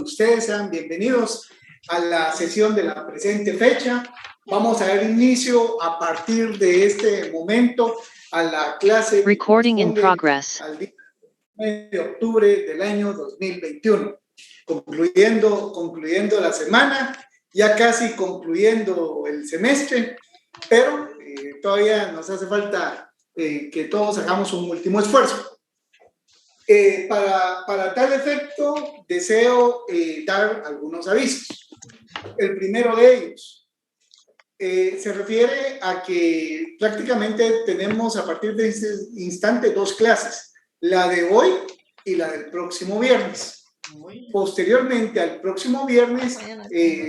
ustedes, sean bienvenidos a la sesión de la presente fecha. Vamos a dar inicio a partir de este momento a la clase Recording in progress. al día de octubre del año 2021, concluyendo la semana, ya casi concluyendo el semestre, pero todavía nos hace falta que todos hagamos un último esfuerzo. Para tal efecto, deseo dar algunos avisos. El primero de ellos se refiere a que prácticamente tenemos a partir de este instante dos clases, la de hoy y la del próximo viernes. Posteriormente al próximo viernes,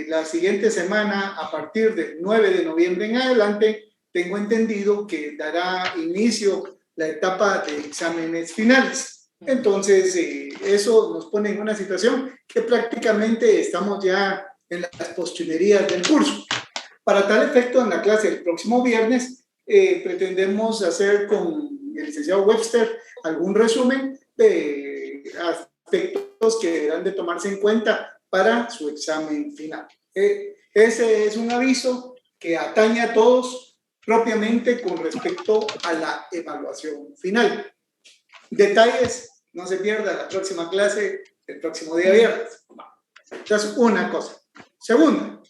la siguiente semana, a partir del 9 de noviembre en adelante, tengo entendido que dará inicio la etapa de exámenes finales. Entonces, eso nos pone en una situación que prácticamente estamos ya en las postrimerías del curso. Para tal efecto, en la clase del próximo viernes, pretendemos hacer con el licenciado Webster algún resumen de aspectos que deberán de tomarse en cuenta para su examen final. Ese es un aviso que atañe a todos propiamente con respecto a la evaluación final. Detalles, no se pierda la próxima clase el próximo día viernes. Esa es una cosa. Segunda,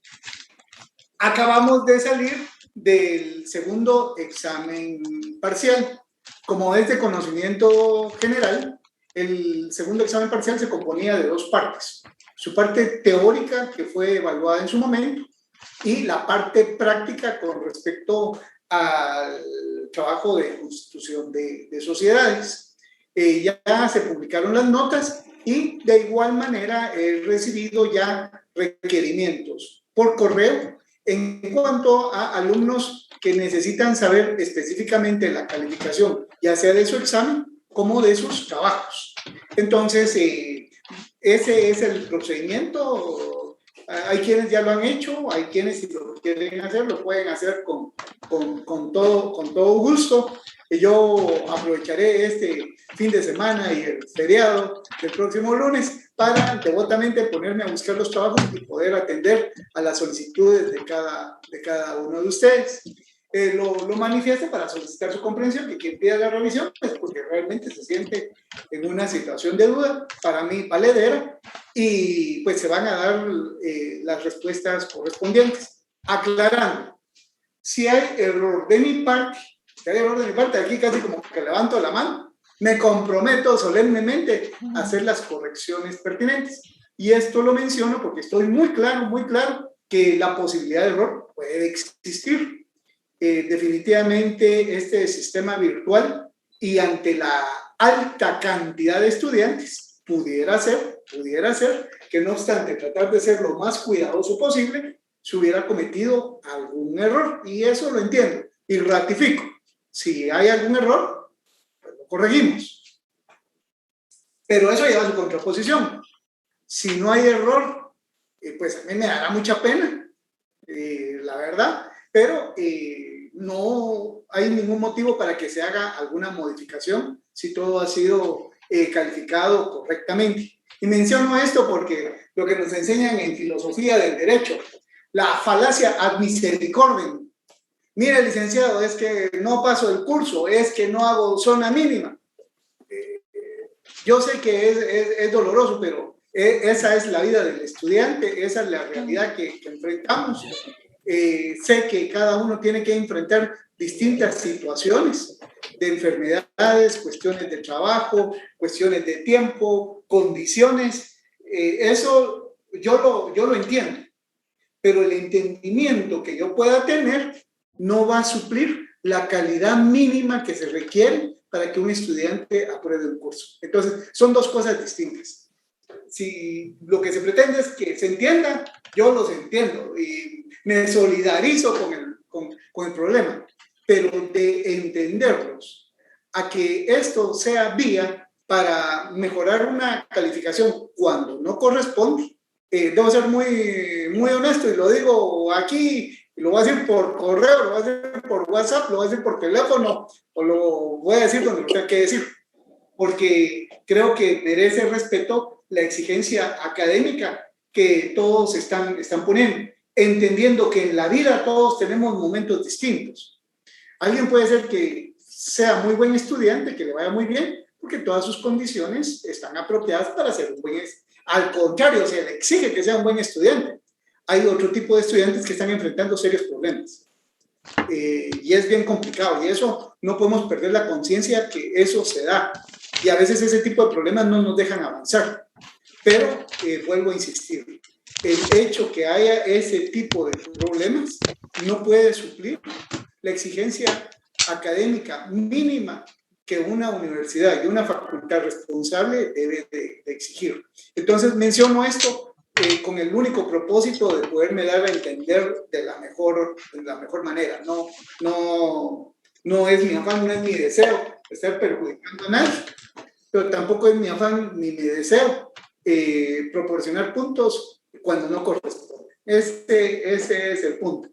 acabamos de salir del segundo examen parcial. Como es de conocimiento general, el segundo examen parcial se componía de dos partes. Su parte teórica, que fue evaluada en su momento, y la parte práctica con respecto al trabajo de constitución de sociedades. Ya se publicaron las notas y de igual manera he recibido ya requerimientos por correo en cuanto a alumnos que necesitan saber específicamente la calificación, ya sea de su examen como de sus trabajos. Entonces, ese es el procedimiento. Hay quienes ya lo han hecho, hay quienes si lo quieren hacer, lo pueden hacer con todo gusto. Yo aprovecharé este fin de semana y el feriado del próximo lunes para devotamente ponerme a buscar los trabajos y poder atender a las solicitudes de cada uno de ustedes. Lo manifiesto para solicitar su comprensión, que quien pida la revisión es porque realmente se siente en una situación de duda, para mí valedera, y pues se van a dar las respuestas correspondientes. Aclarando, si hay error de mi parte, aquí casi como que levanto la mano, me comprometo solemnemente a hacer las correcciones pertinentes. Y esto lo menciono porque estoy muy claro que la posibilidad de error puede existir. Definitivamente este sistema virtual y ante la alta cantidad de estudiantes pudiera ser que no obstante tratar de ser lo más cuidadoso posible, se hubiera cometido algún error, y eso lo entiendo y ratifico. Si hay algún error, pues lo corregimos. Pero eso lleva a su contraposición. Si no hay error, pues a mí me dará mucha pena, la verdad, pero no hay ningún motivo para que se haga alguna modificación si todo ha sido calificado correctamente. Y menciono esto porque lo que nos enseñan en filosofía del derecho, la falacia ad misericordiam. Mire, licenciado, es que no paso el curso, es que no hago zona mínima. Yo sé que es doloroso, pero esa es la vida del estudiante, esa es la realidad que enfrentamos. Sé que cada uno tiene que enfrentar distintas situaciones de enfermedades, cuestiones de trabajo, cuestiones de tiempo, condiciones. Eso yo lo entiendo, pero el entendimiento que yo pueda tener no va a suplir la calidad mínima que se requiere para que un estudiante apruebe un curso. Entonces, son dos cosas distintas. Si lo que se pretende es que se entienda, yo los entiendo y me solidarizo con el problema, pero de entenderlos a que esto sea vía para mejorar una calificación cuando no corresponde, debo ser muy honesto y lo digo aquí, lo voy a decir por correo, lo voy a decir por WhatsApp, lo voy a decir por teléfono, o lo voy a decir donde lo tenga que decir, porque creo que merece respeto la exigencia académica que todos están poniendo, entendiendo que en la vida todos tenemos momentos distintos. Alguien puede ser que sea muy buen estudiante, que le vaya muy bien, porque todas sus condiciones están apropiadas para ser un buen estudiante. Al contrario, se le exige que sea un buen estudiante. Hay otro tipo de estudiantes que están enfrentando serios problemas. Y es bien complicado, y eso no podemos perder la conciencia que eso se da. Y a veces ese tipo de problemas no nos dejan avanzar. Pero vuelvo a insistir, el hecho que haya ese tipo de problemas no puede suplir la exigencia académica mínima que una universidad y una facultad responsable debe de exigir. Entonces menciono esto con el único propósito de poderme dar a entender de la mejor manera. No es mi afán, no es mi deseo estar perjudicando a nadie, pero tampoco es mi afán ni mi deseo proporcionar puntos cuando no corresponde. Ese es el punto.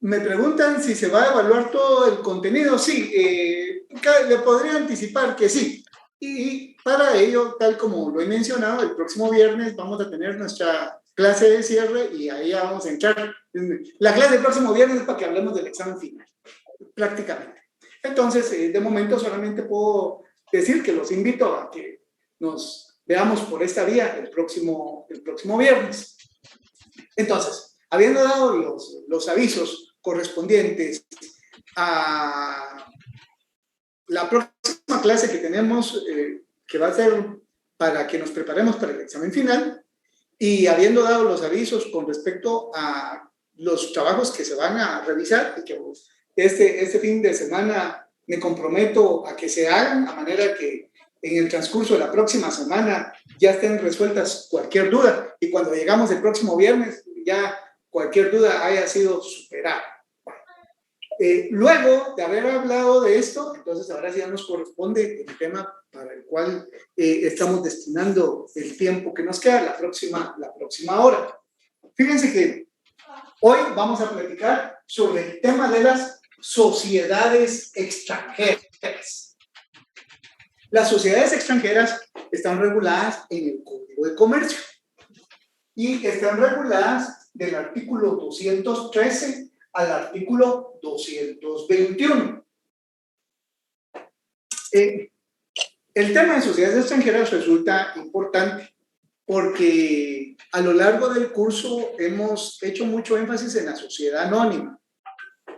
Me preguntan si se va a evaluar todo el contenido. Sí, le podría anticipar que sí. Y para ello, tal como lo he mencionado, el próximo viernes vamos a tener nuestra clase de cierre y ahí vamos a entrar. La clase del próximo viernes es para que hablemos del examen final, prácticamente. Entonces, de momento solamente puedo decir que los invito a que nos veamos por esta vía el próximo viernes. Entonces, habiendo dado los avisos correspondientes a la próxima clase que tenemos, que va a ser para que nos preparemos para el examen final, y habiendo dado los avisos con respecto a los trabajos que se van a revisar y que este fin de semana me comprometo a que se hagan, a manera que en el transcurso de la próxima semana ya estén resueltas cualquier duda, y cuando llegamos el próximo viernes ya cualquier duda haya sido superada. Luego de haber hablado de esto, entonces ahora sí ya nos corresponde el tema para el cual estamos destinando el tiempo que nos queda, la próxima hora. Fíjense que hoy vamos a platicar sobre el tema de las sociedades extranjeras. Las sociedades extranjeras están reguladas en el Código de Comercio y están reguladas del artículo 213 al artículo 221. El tema de sociedades extranjeras resulta importante porque a lo largo del curso hemos hecho mucho énfasis en la sociedad anónima.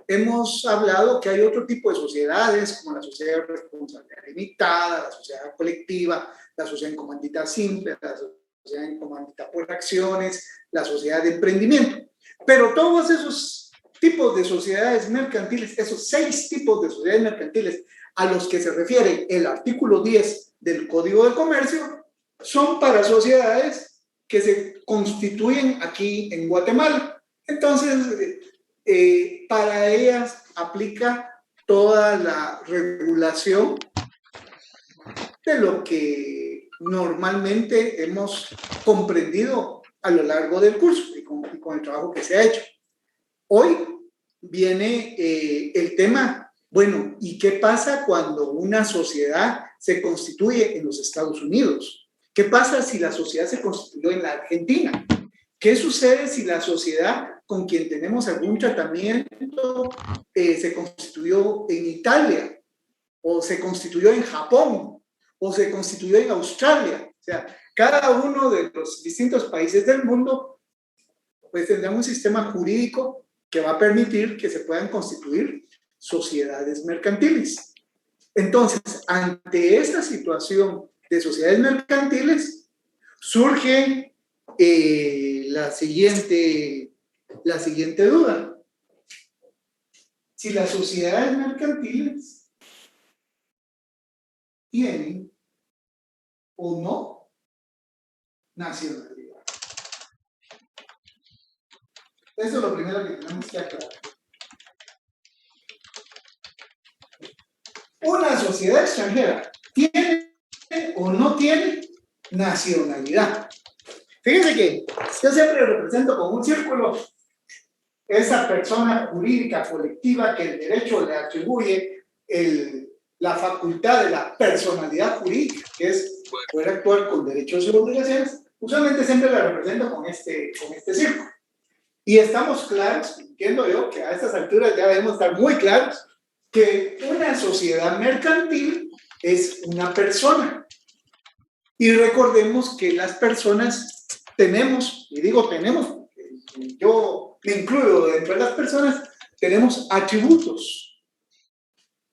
Hemos hablado que hay otro tipo de sociedades, como la sociedad de responsabilidad limitada, la sociedad colectiva, la sociedad en comandita simple, la sociedad en comandita por acciones, la sociedad de emprendimiento. Pero todos esos tipos de sociedades mercantiles, esos 6 tipos de sociedades mercantiles a los que se refiere el artículo 10 del Código de Comercio, son para sociedades que se constituyen aquí en Guatemala. Entonces, para ellas aplica toda la regulación de lo que normalmente hemos comprendido a lo largo del curso y con el trabajo que se ha hecho. Hoy viene el tema, bueno, ¿y qué pasa cuando una sociedad se constituye en los Estados Unidos? ¿Qué pasa si la sociedad se constituyó en la Argentina? ¿Qué sucede si la sociedad con quien tenemos algún tratamiento se constituyó en Italia, o se constituyó en Japón, o se constituyó en Australia? O sea, cada uno de los distintos países del mundo pues tendrá un sistema jurídico que va a permitir que se puedan constituir sociedades mercantiles. Entonces, ante esta situación de sociedades mercantiles, surge la siguiente duda. Si las sociedades mercantiles tienen o no nacionalidad. Eso es lo primero que tenemos que aclarar. Una sociedad extranjera tiene o no tiene nacionalidad. Fíjense que yo siempre represento con un círculo esa persona jurídica colectiva que el derecho le atribuye la facultad de la personalidad jurídica, que es poder actuar con derechos y obligaciones, usualmente siempre la represento con este círculo. Y estamos claros, entiendo yo, que a estas alturas ya debemos estar muy claros, que una sociedad mercantil es una persona. Y recordemos que las personas tenemos, y digo tenemos, porque yo me incluyo dentro de las personas, tenemos atributos.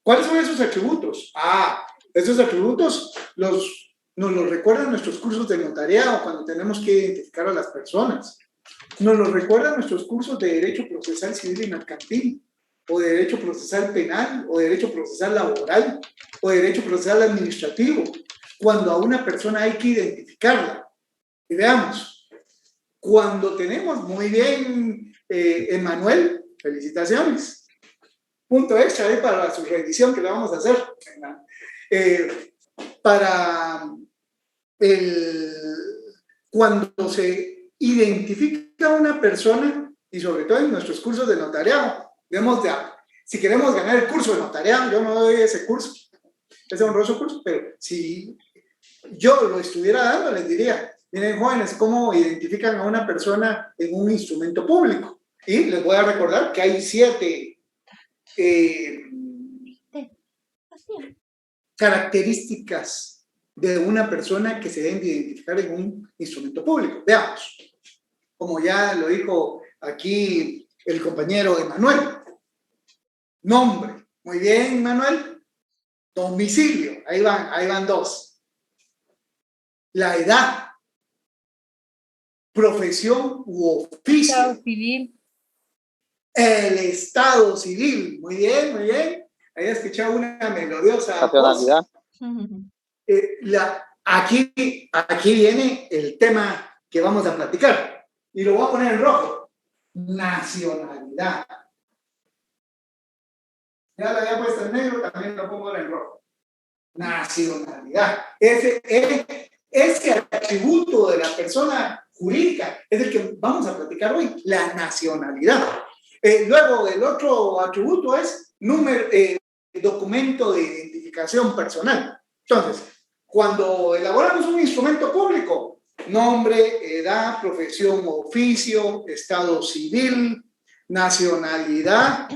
¿Cuáles son esos atributos? Esos atributos nos los recuerdan nuestros cursos de notariado cuando tenemos que identificar a las personas. Nos los recuerdan nuestros cursos de Derecho Procesal Civil y Mercantil, o de Derecho Procesal Penal, o de Derecho Procesal Laboral, o de Derecho Procesal Administrativo, cuando a una persona hay que identificarla. Y veamos, cuando tenemos muy bien, Emanuel, felicitaciones. Punto extra ahí para su revisión que le vamos a hacer. Cuando se identifica a una persona, y sobre todo en nuestros cursos de notariado, si queremos ganar el curso de notariado, yo no doy ese curso, ese honroso curso, pero si yo lo estuviera dando, les diría, miren jóvenes, ¿cómo identifican a una persona en un instrumento público? Y les voy a recordar que hay 7 características de una persona que se deben de identificar en un instrumento público. Veamos, como ya lo dijo aquí el compañero Emanuel. Nombre, muy bien, Manuel. Domicilio, ahí van 2. La edad, profesión u oficio. Estado civil. El estado civil, muy bien, muy bien. Ahí escuchado una melodiosa nacionalidad. Aquí viene el tema que vamos a platicar. Y lo voy a poner en rojo. Nacionalidad. Ya lo había puesto en negro, también lo pongo en rojo. Nacionalidad. Ese atributo de la persona jurídica es el que vamos a platicar hoy, la nacionalidad. Luego, el otro atributo es documento de identificación personal. Entonces, cuando elaboramos un instrumento público, nombre, edad, profesión, oficio, estado civil, nacionalidad,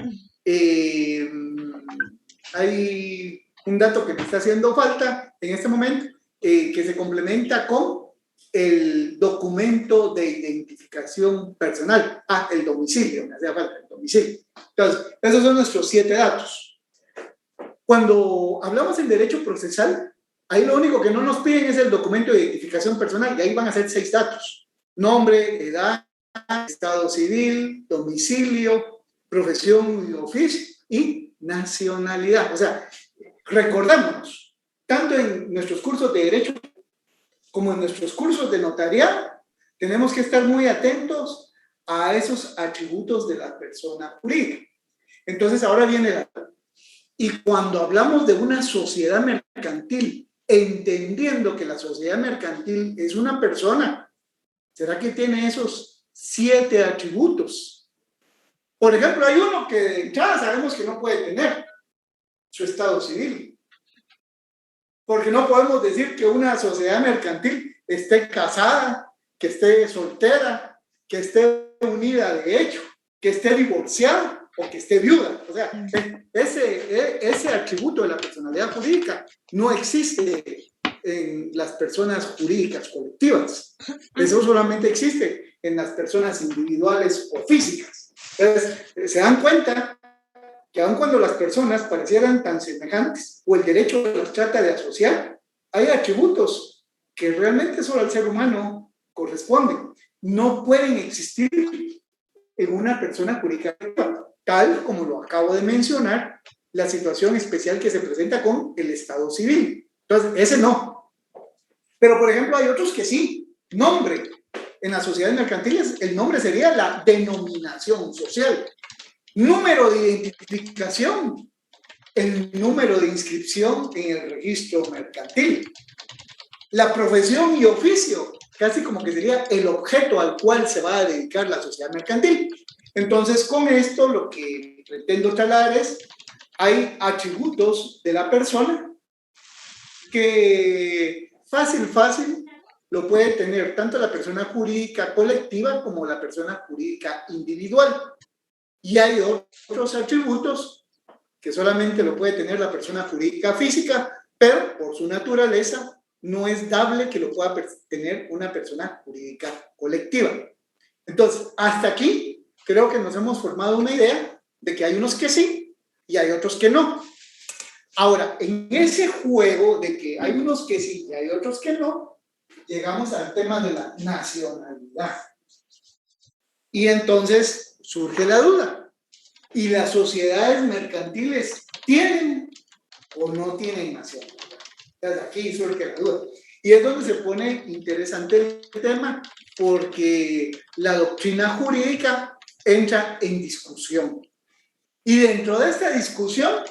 hay un dato que me está haciendo falta en este momento, que se complementa con el documento de identificación personal. El domicilio, me hacía falta el domicilio. Entonces, esos son nuestros 7 datos. Cuando hablamos en derecho procesal, ahí lo único que no nos piden es el documento de identificación personal, y ahí van a ser 6 datos. Nombre, edad, estado civil, domicilio, profesión y oficio, y nacionalidad. O sea, recordémonos, tanto en nuestros cursos de derecho como en nuestros cursos de notariado, tenemos que estar muy atentos a esos atributos de la persona jurídica. Entonces, ahora viene y cuando hablamos de una sociedad mercantil, entendiendo que la sociedad mercantil es una persona, ¿será que tiene esos 7 atributos? Por ejemplo, hay uno que ya sabemos que no puede tener, su estado civil. Porque no podemos decir que una sociedad mercantil esté casada, que esté soltera, que esté unida de hecho, que esté divorciada o que esté viuda. O sea, ese atributo de la personalidad jurídica no existe en las personas jurídicas colectivas. Eso solamente existe en las personas individuales o físicas. Entonces, se dan cuenta que aun cuando las personas parecieran tan semejantes o el derecho las trata de asociar, hay atributos que realmente solo al ser humano corresponden. No pueden existir en una persona jurídica, tal como lo acabo de mencionar, la situación especial que se presenta con el estado civil. Entonces, ese no. Pero, por ejemplo, hay otros que sí. Nombre. En las sociedades mercantiles, el nombre sería la denominación social. Número de identificación, el número de inscripción en el registro mercantil. La profesión y oficio, casi como que sería el objeto al cual se va a dedicar la sociedad mercantil. Entonces, con esto lo que pretendo trasladar es, hay atributos de la persona que fácil, lo puede tener tanto la persona jurídica colectiva como la persona jurídica individual. Y hay otros atributos que solamente lo puede tener la persona jurídica física, pero por su naturaleza no es dable que lo pueda tener una persona jurídica colectiva. Entonces, hasta aquí creo que nos hemos formado una idea de que hay unos que sí y hay otros que no. Ahora, en ese juego de que hay unos que sí y hay otros que no, llegamos al tema de la nacionalidad. Y entonces surge la duda. ¿Y las sociedades mercantiles tienen o no tienen nacionalidad? Entonces aquí surge la duda. Y es donde se pone interesante el tema, porque la doctrina jurídica entra en discusión. Y dentro de esta discusión,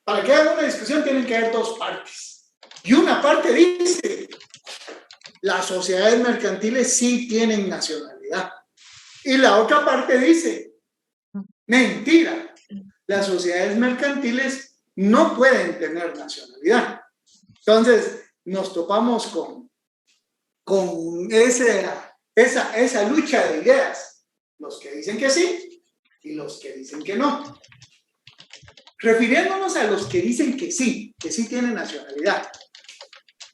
para que haya una discusión tienen que haber dos partes. Y una parte dice, las sociedades mercantiles sí tienen nacionalidad. Y la otra parte dice, mentira, las sociedades mercantiles no pueden tener nacionalidad. Entonces, nos topamos con esa lucha de ideas, los que dicen que sí y los que dicen que no. Refiriéndonos a los que dicen que sí tienen nacionalidad.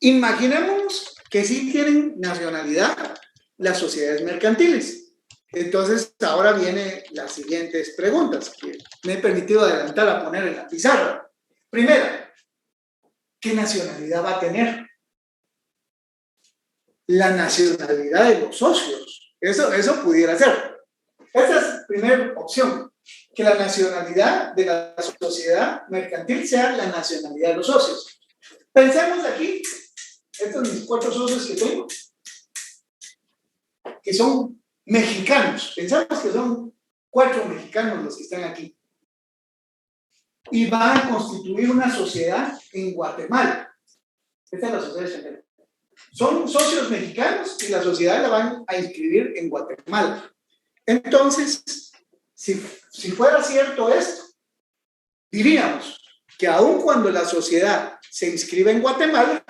Imaginémonos que sí tienen nacionalidad las sociedades mercantiles. Entonces, ahora vienen las siguientes preguntas que me he permitido adelantar a poner en la pizarra. Primera, ¿qué nacionalidad va a tener? La nacionalidad de los socios. Eso pudiera ser. Esa es la primera opción. Que la nacionalidad de la sociedad mercantil sea la nacionalidad de los socios. Pensemos aquí, estos mis 4 socios que tengo, que son mexicanos. Pensamos que son 4 mexicanos los que están aquí. Y van a constituir una sociedad en Guatemala. Esta es la sociedad de Shanghái. Son socios mexicanos y la sociedad la van a inscribir en Guatemala. Entonces, si fuera cierto esto, diríamos que aun cuando la sociedad se inscribe en Guatemala,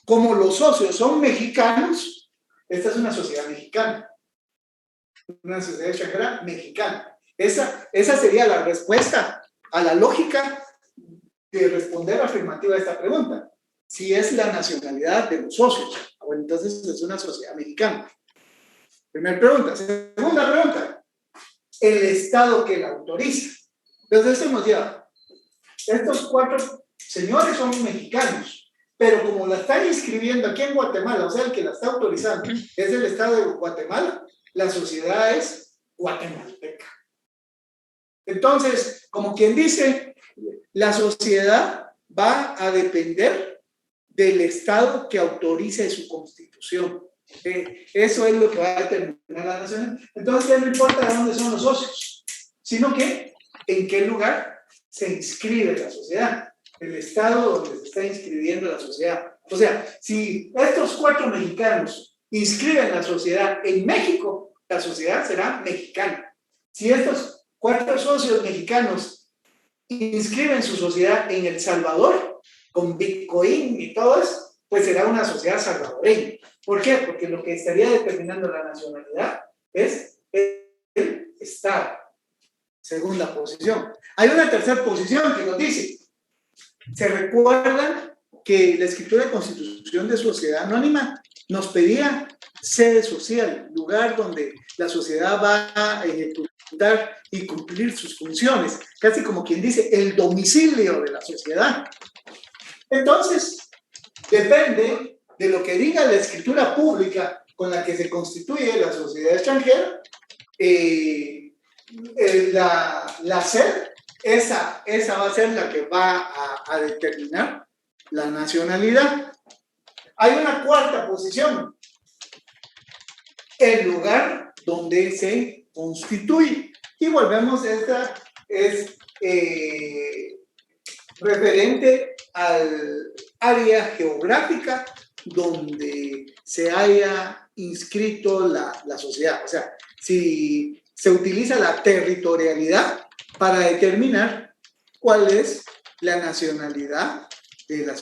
como los socios son mexicanos, esta es una sociedad mexicana. Una sociedad de Shanghái mexicana. Esa sería la respuesta a la lógica de responder afirmativa a esta pregunta. Si es la nacionalidad de los socios, bueno, entonces es una sociedad mexicana. Primera pregunta. Segunda pregunta. El Estado que la autoriza. Entonces esto nos lleva. Estos 4 señores son mexicanos, pero como la están inscribiendo aquí en Guatemala, o sea, el que la está autorizando es el Estado de Guatemala, la sociedad es guatemalteca. Entonces, como quien dice, la sociedad va a depender del Estado que autorice su constitución. Eso es lo que va a determinar la nación. Entonces, ya no importa de dónde son los socios, sino que en qué lugar se inscribe la sociedad, el Estado donde se está inscribiendo la sociedad. O sea, si estos 4 mexicanos inscriben la sociedad en México, la sociedad será mexicana. Si estos 4 socios mexicanos inscriben su sociedad en El Salvador, con Bitcoin y todo eso, pues será una sociedad salvadoreña. ¿Por qué? Porque lo que estaría determinando la nacionalidad es el Estado. Segunda posición. Hay una tercera posición que nos dice, ¿se recuerdan que la escritura de constitución de sociedad anónima nos pedía sede social, lugar donde la sociedad va a ejecutar y cumplir sus funciones, casi como quien dice, el domicilio de la sociedad? Entonces, depende de lo que diga la escritura pública con la que se constituye la sociedad extranjera, la sed, esa va a ser la que va a determinar la nacionalidad. Hay una cuarta posición, el lugar donde se constituye. Y volvemos, esta es referente al área geográfica donde se haya inscrito la sociedad. O sea, si se utiliza la territorialidad para determinar cuál es la nacionalidad de la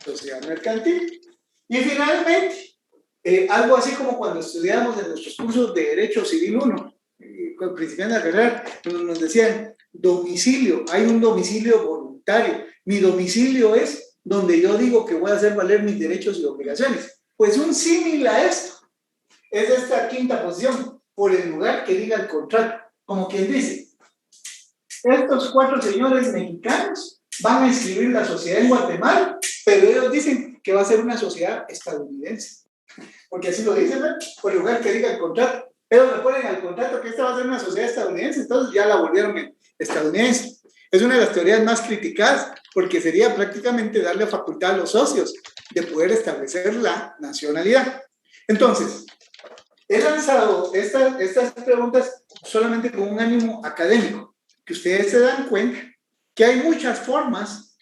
sociedad mercantil. Y finalmente, algo así como cuando estudiamos en nuestros cursos de Derecho Civil 1, principiando la carrera, nos decían, domicilio, hay un domicilio voluntario. Mi domicilio es donde yo digo que voy a hacer valer mis derechos y obligaciones. Pues un símil a esto es esta quinta posición, por el lugar que diga el contrato. Como quien dice, estos 4 señores mexicanos van a inscribir la sociedad en Guatemala, pero ellos dicen que va a ser una sociedad estadounidense. Porque así lo dicen, ¿no? Por el lugar que diga el contrato. Ellos le ponen al contrato que esta va a ser una sociedad estadounidense, entonces ya la volvieron estadounidense. Es una de las teorías más criticadas porque sería prácticamente darle facultad a los socios de poder establecer la nacionalidad. Entonces, he lanzado estas preguntas solamente con un ánimo académico, que ustedes se dan cuenta que hay muchas formas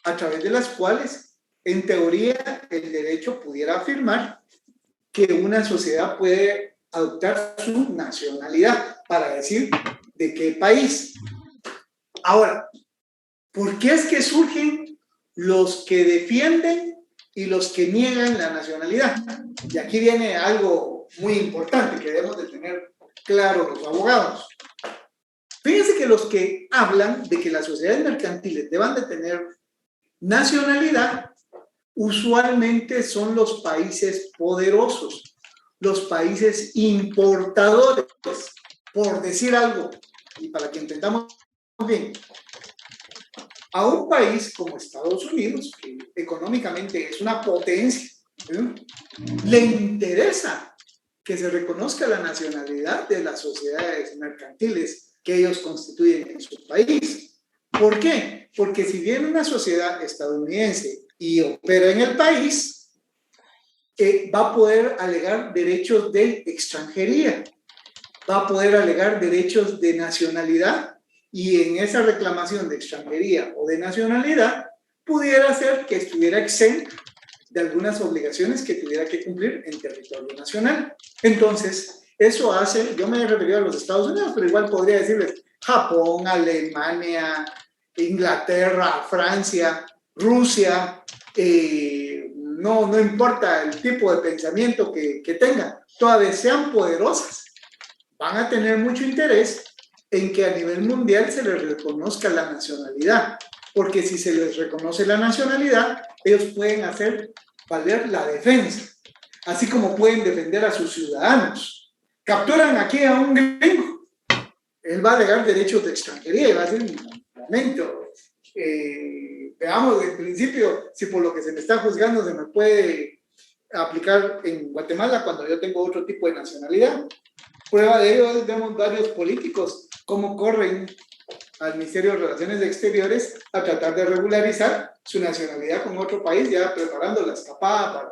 a través de las cuales, en teoría, el derecho pudiera afirmar que una sociedad puede adoptar su nacionalidad para decir de qué país. Ahora, ¿por qué es que surgen los que defienden y los que niegan la nacionalidad? Y aquí viene algo muy importante que debemos de tener claro los abogados. Fíjense que los que hablan de que las sociedades mercantiles deban de tener nacionalidad, usualmente son los países poderosos, los países importadores, por decir algo, y para que entendamos bien. A un país como Estados Unidos, que económicamente es una potencia, le interesa que se reconozca la nacionalidad de las sociedades mercantiles que ellos constituyen en su país. ¿Por qué? Porque si viene una sociedad estadounidense y opera en el país, va a poder alegar derechos de extranjería, va a poder alegar derechos de nacionalidad, y en esa reclamación de extranjería o de nacionalidad pudiera ser que estuviera exento de algunas obligaciones que tuviera que cumplir en territorio nacional. Entonces, eso hace, yo me he referido a los Estados Unidos, pero igual podría decirles Japón, Alemania, Inglaterra, Francia, Rusia, no importa el tipo de pensamiento que tengan, todas sean poderosas, van a tener mucho interés en que a nivel mundial se les reconozca la nacionalidad, porque si se les reconoce la nacionalidad, ellos pueden hacer valer la defensa, así como pueden defender a sus ciudadanos. Capturan aquí a un gringo, él va a alegar derechos de extranjería y va a decir, un momento, veamos en principio si por lo que se me está juzgando se me puede aplicar en Guatemala cuando yo tengo otro tipo de nacionalidad. Prueba de ello, vemos varios políticos cómo corren al Ministerio de Relaciones Exteriores a tratar de regularizar su nacionalidad con otro país, ya preparando la escapada para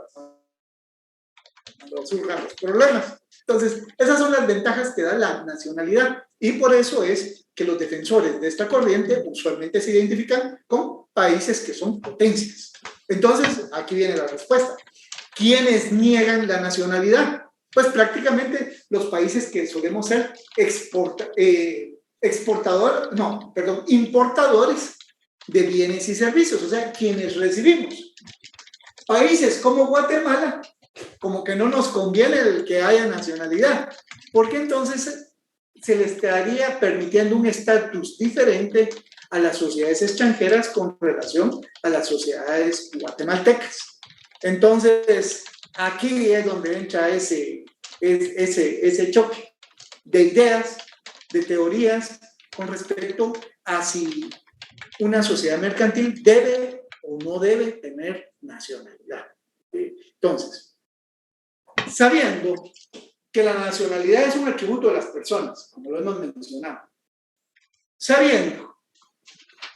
cuando surjan los problemas. Entonces, esas son las ventajas que da la nacionalidad, y por eso es que los defensores de esta corriente usualmente se identifican con países que son potencias. Entonces, aquí viene la respuesta. ¿Quiénes niegan la nacionalidad? Pues prácticamente los países que solemos ser importadores de bienes y servicios, o sea, quienes recibimos. Países como Guatemala, como que no nos conviene el que haya nacionalidad, porque entonces se le estaría permitiendo un estatus diferente a las sociedades extranjeras con relación a las sociedades guatemaltecas. Entonces, aquí es donde entra ese choque de ideas, de teorías con respecto a si una sociedad mercantil debe o no debe tener nacionalidad. Entonces, sabiendo que la nacionalidad es un atributo de las personas, como lo hemos mencionado, sabiendo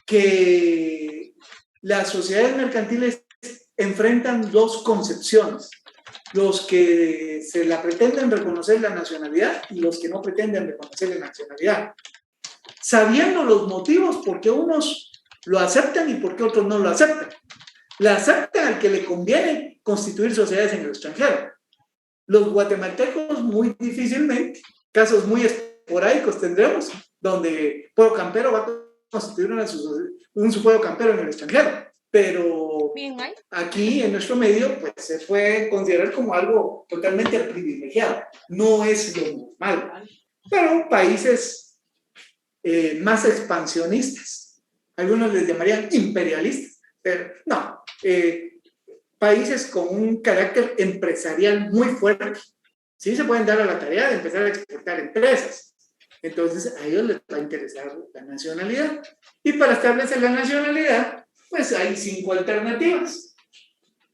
que las sociedades mercantiles enfrentan dos concepciones: los que se la pretenden reconocer la nacionalidad y los que no pretenden reconocer la nacionalidad, sabiendo los motivos por qué unos lo aceptan y por qué otros no lo aceptan. La aceptan al que le conviene constituir sociedades en el extranjero. Los guatemaltecos muy difícilmente, casos muy esporádicos tendremos, donde Pueblo Campero va a constituir un pueblo campero en el extranjero, pero bien hay. Aquí en nuestro medio pues se puede considerar como algo totalmente privilegiado, no es lo normal, pero países más expansionistas, algunos les llamarían imperialistas, pero no, países con un carácter empresarial muy fuerte, sí se pueden dar a la tarea de empezar a exportar empresas. Entonces a ellos les va a interesar la nacionalidad. Y para establecer la nacionalidad, pues hay 5 alternativas.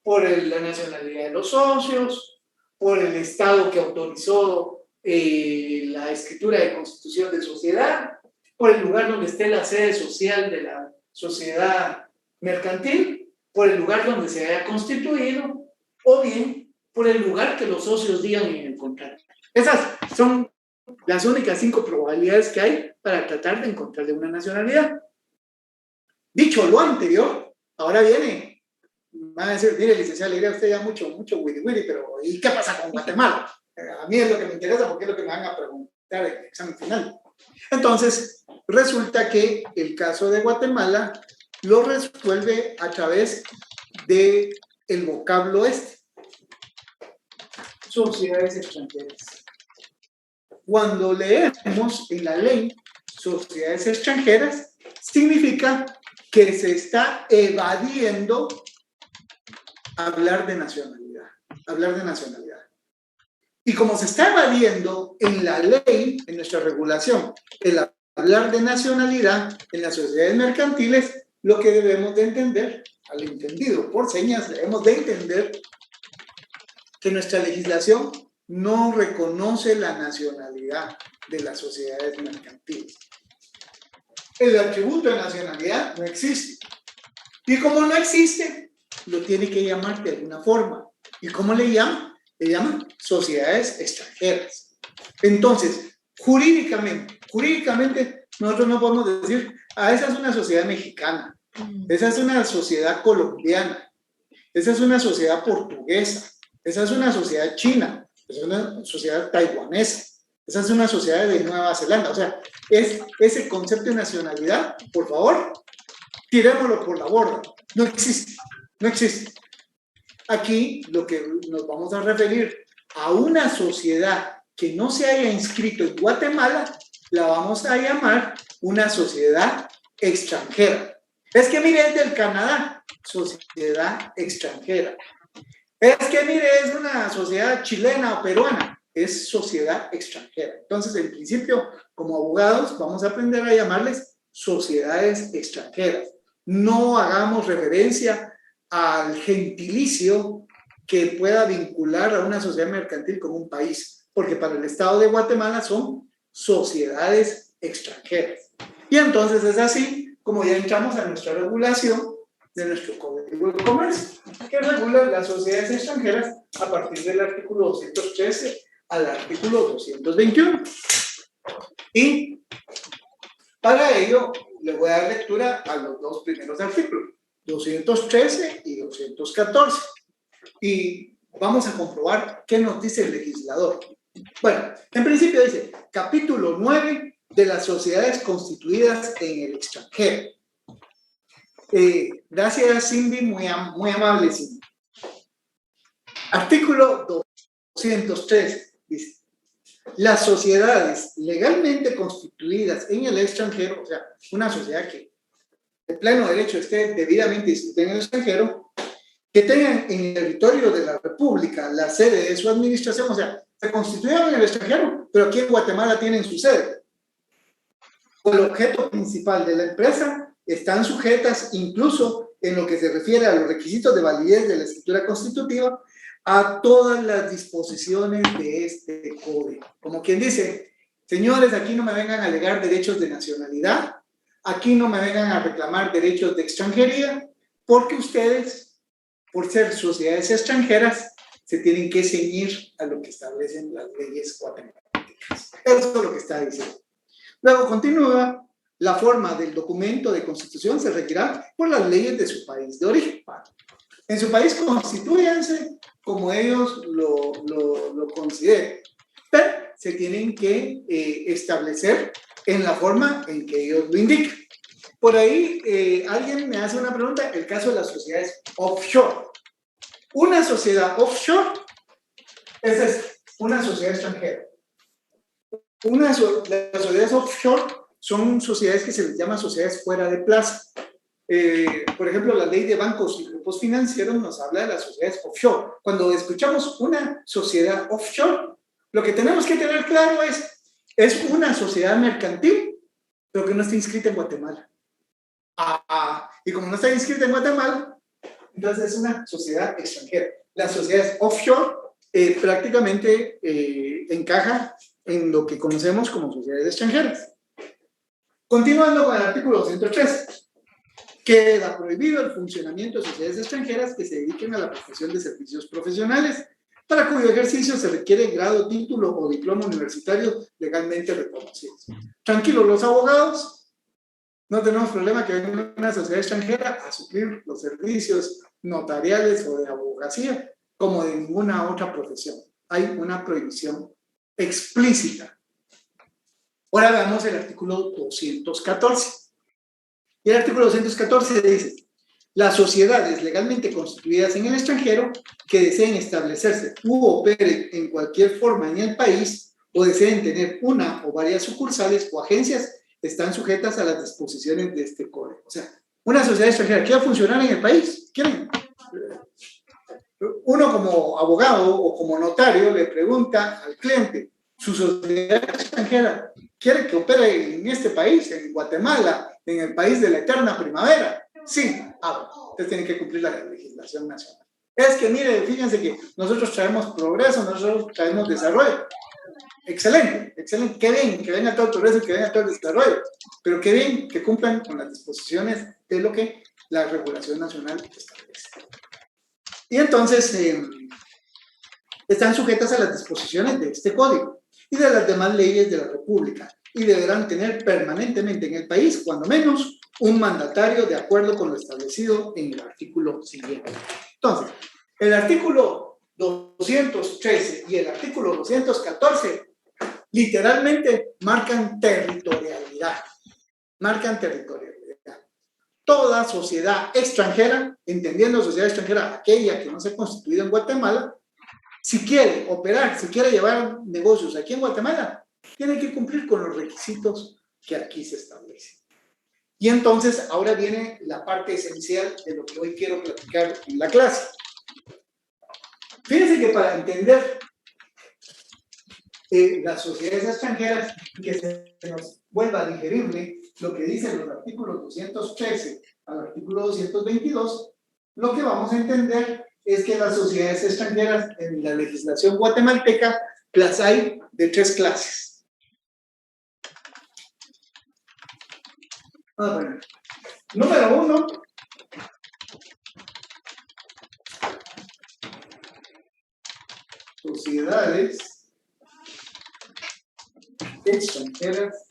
Por la nacionalidad de los socios, por el Estado que autorizó la escritura de constitución de sociedad, por el lugar donde esté la sede social de la sociedad mercantil, por el lugar donde se haya constituido, o bien por el lugar que los socios digan en el contrato. Esas son las únicas 5 probabilidades que hay para tratar de encontrarle una nacionalidad. Dicho lo anterior, ahora viene, van a decir, mire, licenciado, le diré a usted ya mucho wiri, pero ¿y qué pasa con Guatemala? A mí es lo que me interesa porque es lo que me van a preguntar en el examen final. Entonces, resulta que el caso de Guatemala lo resuelve a través del vocablo sociedades extranjeras. Cuando leemos en la ley sociedades extranjeras, significa que se está evadiendo hablar de nacionalidad. Y como se está evadiendo en la ley, en nuestra regulación, el hablar de nacionalidad en las sociedades mercantiles, lo que debemos de entender, al entendido por señas, debemos de entender que nuestra legislación no reconoce la nacionalidad de las sociedades mercantiles. El atributo de nacionalidad no existe. Y como no existe, lo tiene que llamar de alguna forma. ¿Y cómo le llama? Le llaman sociedades extranjeras. Entonces, jurídicamente, nosotros no podemos decir, esa es una sociedad mexicana, esa es una sociedad colombiana, esa es una sociedad portuguesa, esa es una sociedad china, esa es una sociedad taiwanesa, esa es una sociedad de Nueva Zelanda. O sea, ese concepto de nacionalidad, por favor, tirémoslo por la borda. No existe. Aquí lo que nos vamos a referir a una sociedad que no se haya inscrito en Guatemala, la vamos a llamar una sociedad extranjera. Es que mire, es del Canadá, sociedad extranjera. Es que mire, es una sociedad chilena o peruana, es sociedad extranjera. Entonces, en principio, como abogados, vamos a aprender a llamarles sociedades extranjeras. No hagamos referencia al gentilicio que pueda vincular a una sociedad mercantil con un país, porque para el Estado de Guatemala son sociedades extranjeras. Y entonces es así como ya entramos a nuestra regulación de nuestro Código de Comercio, que regula las sociedades extranjeras a partir del artículo 213 al artículo 221. Y para ello le voy a dar lectura a los 2 primeros artículos, 213 y 214. Y vamos a comprobar qué nos dice el legislador. Bueno, en principio dice, capítulo 9 de las sociedades constituidas en el extranjero. Gracias, Cindy, muy amable, Cindy. Artículo 203 dice, las sociedades legalmente constituidas en el extranjero, o sea, una sociedad que de pleno derecho esté debidamente inscrita en el extranjero, que tengan en el territorio de la República la sede de su administración, o sea, se constituyeron en el extranjero, pero aquí en Guatemala tienen su sede. El objeto principal de la empresa están sujetas, incluso en lo que se refiere a los requisitos de validez de la escritura constitutiva, a todas las disposiciones de este código. Como quien dice, señores, aquí no me vengan a alegar derechos de nacionalidad, aquí no me vengan a reclamar derechos de extranjería, porque ustedes, por ser sociedades extranjeras, se tienen que ceñir a lo que establecen las leyes guatemaltecas. Eso es lo que está diciendo. Luego continúa, la forma del documento de constitución se regirá por las leyes de su país de origen. En su país constituyanse como ellos lo consideren, pero se tienen que establecer en la forma en que ellos lo indican. Por ahí alguien me hace una pregunta, el caso de las sociedades offshore. Una sociedad offshore, esa es una sociedad extranjera. Las sociedades offshore son sociedades que se les llama sociedades fuera de plaza. Por ejemplo, la ley de bancos y grupos financieros nos habla de las sociedades offshore. Cuando escuchamos una sociedad offshore, lo que tenemos que tener claro es una sociedad mercantil, pero que no está inscrita en Guatemala. Y como no está inscrita en Guatemala, entonces es una sociedad extranjera. Las sociedades offshore prácticamente encajan en lo que conocemos como sociedades extranjeras. Continuando con el artículo 213. Queda prohibido el funcionamiento de sociedades extranjeras que se dediquen a la prestación de servicios profesionales, para cuyo ejercicio se requiere grado, título o diploma universitario legalmente reconocidos. Tranquilos los abogados, no tenemos problema que venga una sociedad extranjera a suplir los servicios notariales o de abogacía, como de ninguna otra profesión. Hay una prohibición explícita. Ahora veamos el artículo 214. Y el artículo 214 dice: las sociedades legalmente constituidas en el extranjero que deseen establecerse u operen en cualquier forma en el país o deseen tener una o varias sucursales o agencias están sujetas a las disposiciones de este código. O sea, una sociedad extranjera quiere funcionar en el país, quieren. Uno como abogado o como notario le pregunta al cliente: ¿su sociedad extranjera quiere que opere en este país, en Guatemala, en el país de la eterna primavera? Sí. Ustedes tienen que cumplir la legislación nacional. Es que, mire, fíjense que nosotros traemos progreso, nosotros traemos desarrollo. Excelente, excelente. Qué bien que venga todo el progreso y que venga todo el desarrollo. Pero qué bien que cumplan con las disposiciones de lo que la regulación nacional establece. Y entonces están sujetas a las disposiciones de este código y de las demás leyes de la República, y deberán tener permanentemente en el país, cuando menos, un mandatario de acuerdo con lo establecido en el artículo siguiente. Entonces, el artículo 213 y el artículo 214 literalmente marcan territorialidad. Marcan territorialidad. Toda sociedad extranjera, entendiendo sociedad extranjera aquella que no se ha constituido en Guatemala, si quiere operar, si quiere llevar negocios aquí en Guatemala, tiene que cumplir con los requisitos que aquí se establecen. Y entonces ahora viene la parte esencial de lo que hoy quiero platicar en la clase. Fíjense que para entender las sociedades extranjeras, que se nos vuelva digerible lo que dicen los artículos 213 al artículo 222, lo que vamos a entender es que las sociedades extranjeras en la legislación guatemalteca las hay de 3 clases. Bueno. Número 1, sociedades extranjeras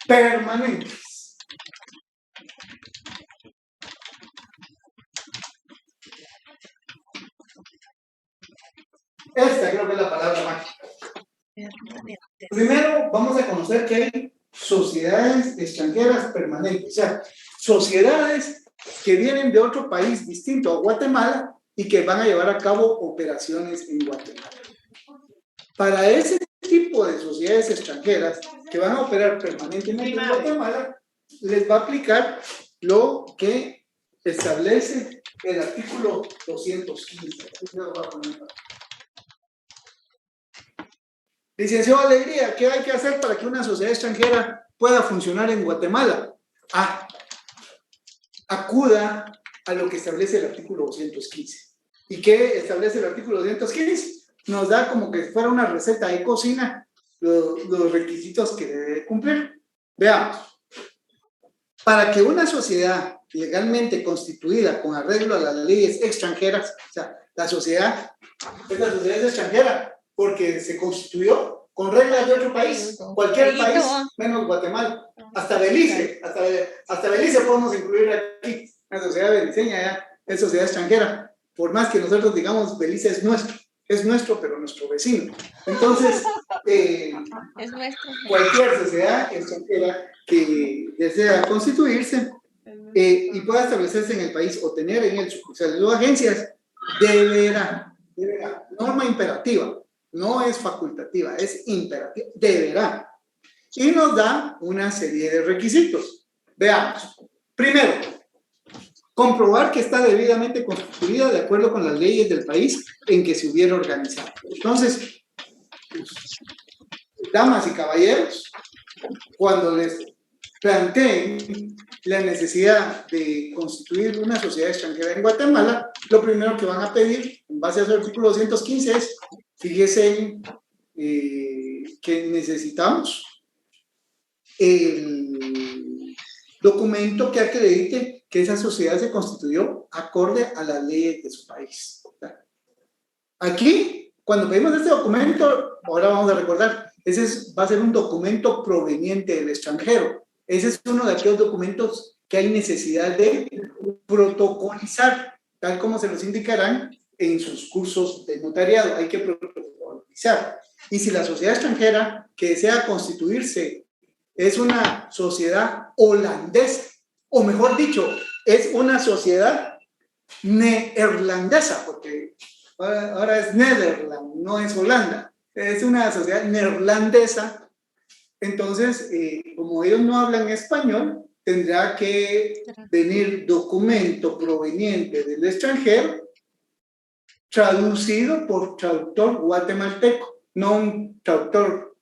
permanentes. Esta creo que es la palabra mágica. Primero vamos a conocer que hay sociedades extranjeras permanentes, o sea, sociedades que vienen de otro país distinto a Guatemala y que van a llevar a cabo operaciones en Guatemala. Para ese tipo de sociedades extranjeras que van a operar permanentemente en Guatemala, les va a aplicar lo que establece el artículo 215. Licenciado Alegría, ¿qué hay que hacer para que una sociedad extranjera pueda funcionar en Guatemala? Acuda a lo que establece el artículo 215. ¿Y qué establece el artículo 215? Nos da como que fuera una receta de cocina los requisitos que debe cumplir. Veamos. Para que una sociedad legalmente constituida con arreglo a las leyes extranjeras, o sea, la sociedad es extranjera porque se constituyó con reglas de otro país, cualquier país menos Guatemala, hasta Belice, hasta Belice podemos incluir aquí, la sociedad beliceña ya es sociedad extranjera, por más que nosotros digamos Belice es nuestro, pero nuestro vecino. Entonces, es nuestro. Cualquier sociedad extranjera que desea constituirse y pueda establecerse en el país o tener en el sucursales o agencias, deberá, norma imperativa, no es facultativa, es imperativa, deberá. Y nos da una serie de requisitos. Veamos. Primero, comprobar que está debidamente constituida de acuerdo con las leyes del país en que se hubiera organizado. Entonces, damas y caballeros, cuando les planteen la necesidad de constituir una sociedad extranjera en Guatemala, lo primero que van a pedir, en base a su artículo 215, es, fíjense que necesitamos el documento que acredite que esa sociedad se constituyó acorde a las leyes de su país. Aquí, cuando pedimos este documento, ahora vamos a recordar, va a ser un documento proveniente del extranjero. Ese es uno de aquellos documentos que hay necesidad de protocolizar, tal como se los indicarán en sus cursos de notariado. Hay que protocolizar. Y si la sociedad extranjera que desea constituirse es una sociedad holandesa, o mejor dicho, es una sociedad neerlandesa, porque ahora es Netherlands, no es Holanda, es una sociedad neerlandesa. Entonces, como ellos no hablan español, tendrá que venir documento proveniente del extranjero, traducido por traductor guatemalteco, no un traductor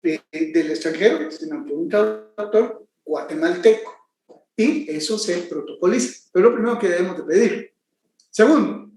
del extranjero, sino por un traductor guatemalteco. Y eso se protocoliza. Es lo primero que debemos de pedir. Segundo,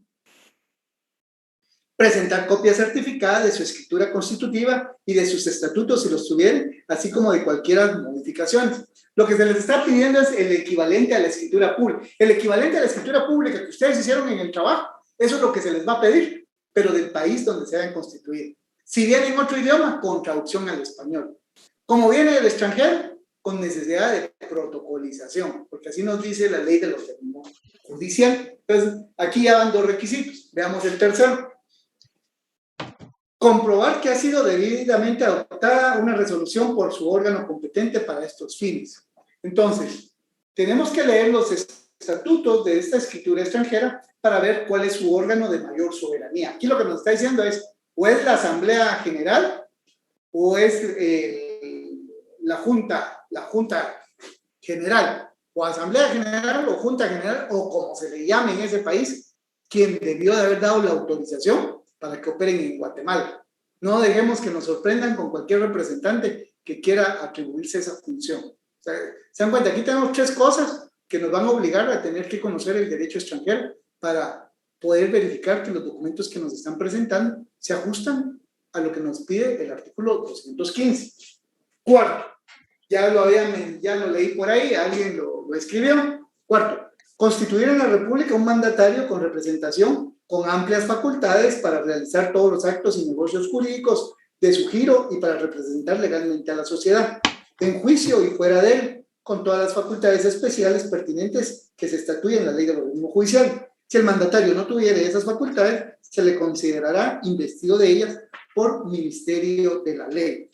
presentar copia certificada de su escritura constitutiva y de sus estatutos si los tuvieran, así como de cualquier modificaciones. Lo que se les está pidiendo es el equivalente a la escritura pública. El equivalente a la escritura pública que ustedes hicieron en el trabajo, eso es lo que se les va a pedir, pero del país donde se hayan constituido. Si viene en otro idioma, con traducción al español. Como viene del extranjero, con necesidad de protocolización, porque así nos dice la ley de los términos judicial. Entonces, aquí ya van dos requisitos. Veamos el tercero. Comprobar que ha sido debidamente adoptada una resolución por su órgano competente para estos fines. Entonces, tenemos que leer los estatutos de esta escritura extranjera para ver cuál es su órgano de mayor soberanía. Aquí lo que nos está diciendo es, o es la Asamblea General, o es la Junta General, o Asamblea General, o Junta General, o como se le llame en ese país, quien debió de haber dado la autorización para que operen en Guatemala. No dejemos que nos sorprendan con cualquier representante que quiera atribuirse esa función. O sea, se dan cuenta, aquí tenemos tres cosas que nos van a obligar a tener que conocer el derecho extranjero para poder verificar que los documentos que nos están presentando se ajustan a lo que nos pide el artículo 215. Cuarto, ya lo leí por ahí, alguien lo escribió. Cuarto, constituir en la República un mandatario con representación con amplias facultades para realizar todos los actos y negocios jurídicos de su giro y para representar legalmente a la sociedad, en juicio y fuera de él, con todas las facultades especiales pertinentes que se estatúen en la ley del organismo judicial. Si el mandatario no tuviera esas facultades, se le considerará investido de ellas por Ministerio de la Ley.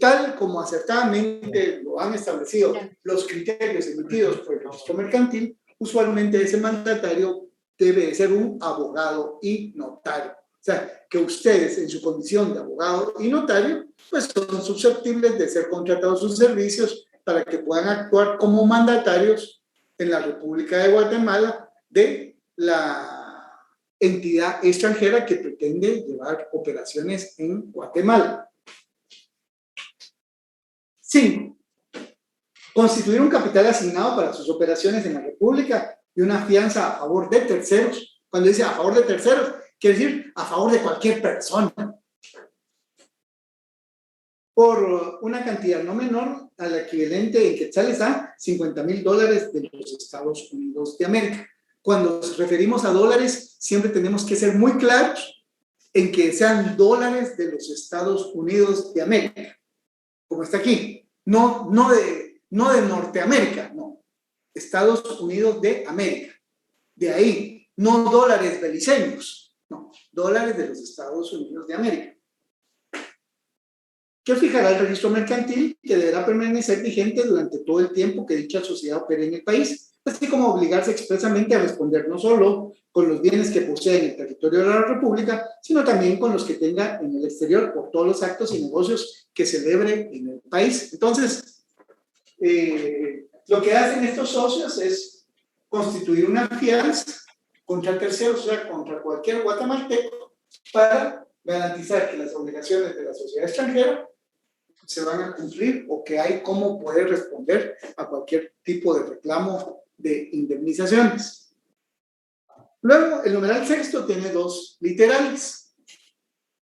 Tal como acertadamente lo han establecido los criterios emitidos por el registro mercantil, usualmente ese mandatario debe ser un abogado y notario. O sea, que ustedes en su condición de abogado y notario, pues son susceptibles de ser contratados sus servicios para que puedan actuar como mandatarios en la República de Guatemala de la entidad extranjera que pretende llevar operaciones en Guatemala. 5. Constituir un capital asignado para sus operaciones en la República y una fianza a favor de terceros. Cuando dice a favor de terceros, quiere decir a favor de cualquier persona. Por una cantidad no menor a la equivalente en quetzales a $50,000 de los Estados Unidos de América. Cuando nos referimos a dólares, siempre tenemos que ser muy claros en que sean dólares de los Estados Unidos de América. Como está aquí, no de Norteamérica, no, Estados Unidos de América. De ahí, no dólares beliceños, no, dólares de los Estados Unidos de América, que fijará el registro mercantil que deberá permanecer vigente durante todo el tiempo que dicha sociedad opere en el país, así como obligarse expresamente a responder no solo con los bienes que posee en el territorio de la República, sino también con los que tenga en el exterior por todos los actos y negocios que celebre en el país. Entonces, lo que hacen estos socios es constituir una fianza contra terceros, o sea, contra cualquier guatemalteco, para garantizar que las obligaciones de la sociedad extranjera se van a cumplir o que hay cómo poder responder a cualquier tipo de reclamo de indemnizaciones. Luego, el numeral sexto tiene dos literales.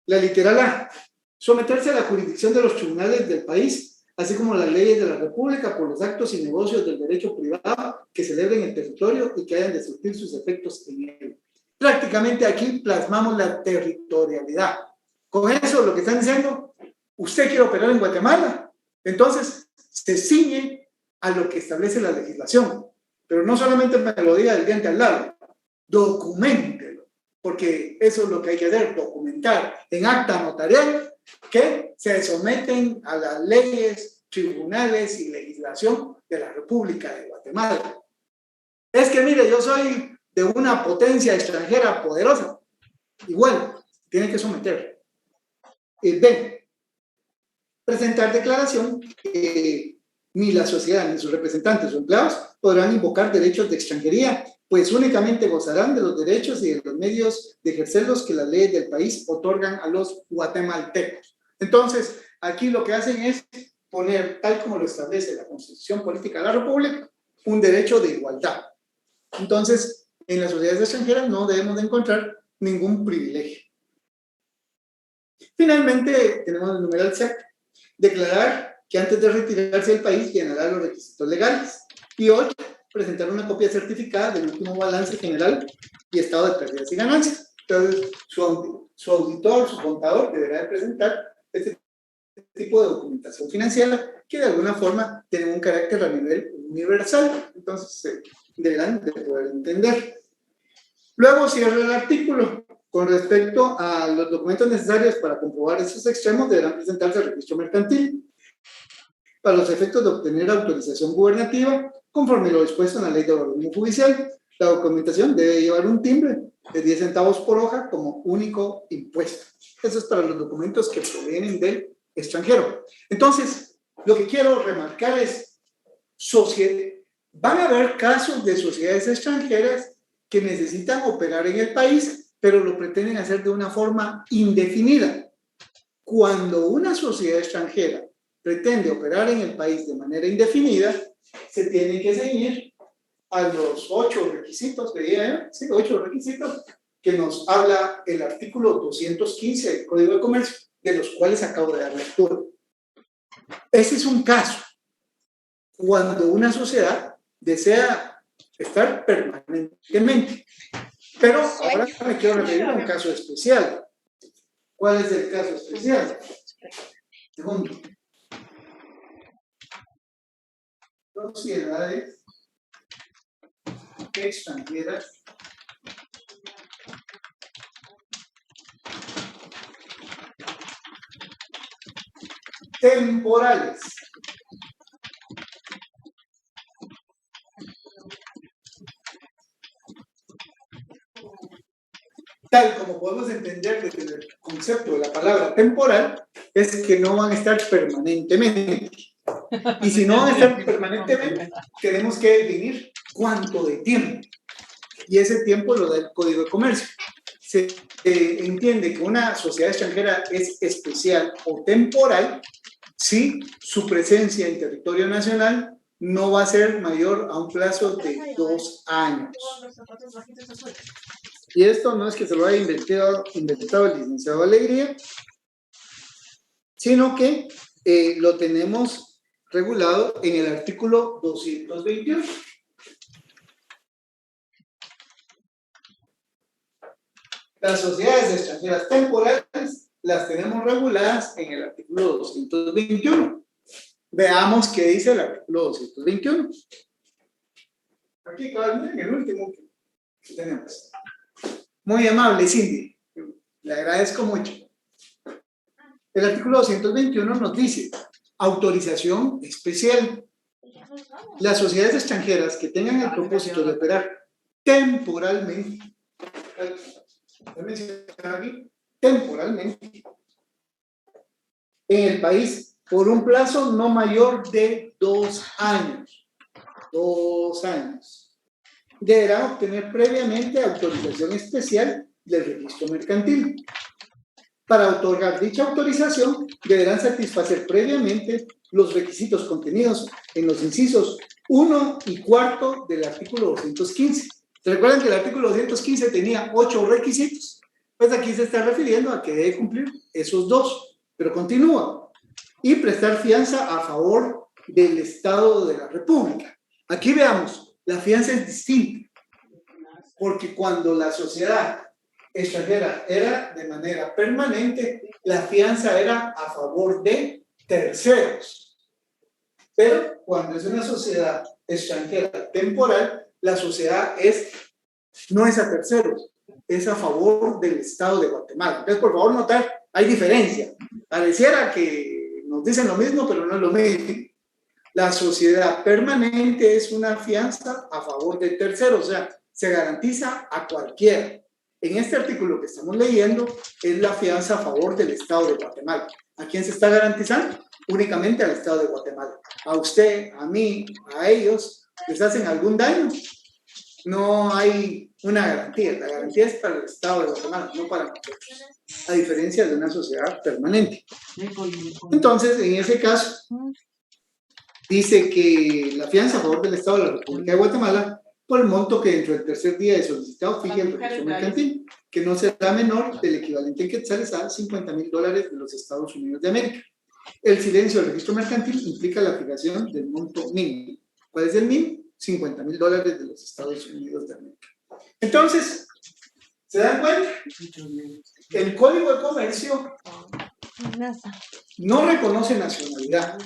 La literal A, someterse a la jurisdicción de los tribunales del país, así como las leyes de la República por los actos y negocios del derecho privado que celebren en el territorio y que hayan de surtir sus efectos en él. Prácticamente aquí plasmamos la territorialidad. Con eso lo que están diciendo, usted quiere operar en Guatemala, entonces se ciñe a lo que establece la legislación. Pero no solamente me lo diga del diente al lado, documéntelo, porque eso es lo que hay que hacer, documentar en acta notarial que se someten a las leyes, tribunales y legislación de la República de Guatemala. Es que mire, yo soy de una potencia extranjera poderosa, igual, tiene que someter. B, presentar declaración que ni la sociedad ni sus representantes o empleados podrán invocar derechos de extranjería, pues únicamente gozarán de los derechos y de los medios de ejercerlos que las leyes del país otorgan a los guatemaltecos. Entonces, aquí lo que hacen es poner, tal como lo establece la Constitución Política de la República, un derecho de igualdad. Entonces, en las sociedades extranjeras no debemos de encontrar ningún privilegio. Finalmente, tenemos el numeral C, declarar que antes de retirarse del país llenará los requisitos legales. Y 8, presentar una copia certificada del último balance general y estado de pérdidas y ganancias. Entonces, su auditor, su contador deberá de presentar este tipo de documentación financiera que de alguna forma tiene un carácter a nivel universal. Entonces, deberán de poder entender. Luego cierra el artículo. Con respecto a los documentos necesarios para comprobar esos extremos, deberán presentarse al registro mercantil para los efectos de obtener autorización gubernativa conforme lo dispuesto en la ley de organismo judicial. La documentación debe llevar un timbre de 10 centavos por hoja como único impuesto. Eso es para los documentos que provienen del extranjero. Entonces, lo que quiero remarcar es, van a haber casos de sociedades extranjeras que necesitan operar en el país, pero lo pretenden hacer de una forma indefinida. Cuando una sociedad extranjera pretende operar en el país de manera indefinida, se tiene que ceñir a los 8 requisitos, sí, 8 requisitos que nos habla el artículo 215 del Código de Comercio, de los cuales acabo de dar lectura. Ese es un caso cuando una sociedad desea estar permanentemente. Pero ahora me quiero referir a un caso especial. ¿Cuál es el caso especial? Segundo. Sociedades extranjeras temporales. Tal como podemos entender desde el concepto de la palabra temporal, es que no van a estar permanentemente. Y si no van a estar permanentemente, tenemos que definir cuánto de tiempo. Y ese tiempo lo da el Código de Comercio. Se entiende que una sociedad extranjera es especial o temporal si su presencia en territorio nacional no va a ser mayor a un plazo de 2 años. Y esto no es que se lo haya inventado el licenciado Alegría, sino que lo tenemos regulado en el artículo 221. Las sociedades extranjeras temporales las tenemos reguladas en el artículo 221. Veamos qué dice el artículo 221. Aquí, miren el último. Tenemos. Muy amable, Cindy. Le agradezco mucho. El artículo 221 nos dice, autorización especial. Las sociedades extranjeras que tengan el propósito de operar temporalmente, en el país por un plazo no mayor de 2 años. 2 años. Deberán obtener previamente autorización especial del registro mercantil. Para otorgar dicha autorización, deberán satisfacer previamente los requisitos contenidos en los incisos 1 y 4 del artículo 215. ¿Se recuerdan que el artículo 215 tenía 8 requisitos? Pues aquí se está refiriendo a que debe cumplir esos 2, pero continúa. Y prestar fianza a favor del Estado de la República. Aquí veamos, la fianza es distinta, porque cuando la sociedad extranjera era de manera permanente, la fianza era a favor de terceros. Pero cuando es una sociedad extranjera temporal, la sociedad no es a terceros, es a favor del Estado de Guatemala. Entonces, por favor, notar, hay diferencia. Pareciera que nos dicen lo mismo, pero no es lo mismo. La sociedad permanente es una fianza a favor de terceros, o sea, se garantiza a cualquiera. En este artículo que estamos leyendo es la fianza a favor del Estado de Guatemala. ¿A quién se está garantizando? Únicamente al Estado de Guatemala. A usted, a mí, a ellos, ¿les hacen algún daño? No hay una garantía. La garantía es para el Estado de Guatemala, no para nosotros. A diferencia de una sociedad permanente. Entonces, en ese caso, dice que la fianza a favor del Estado de la República de Guatemala por el monto que dentro del tercer día de solicitado fije el registro mercantil, que no será menor del equivalente en quetzales a $50,000 de los Estados Unidos de América. El silencio del registro mercantil implica la fijación del monto mínimo. ¿Cuál es el mínimo? $50,000 de los Estados Unidos de América. Entonces, ¿se dan cuenta? El Código de Comercio no reconoce nacionalidad.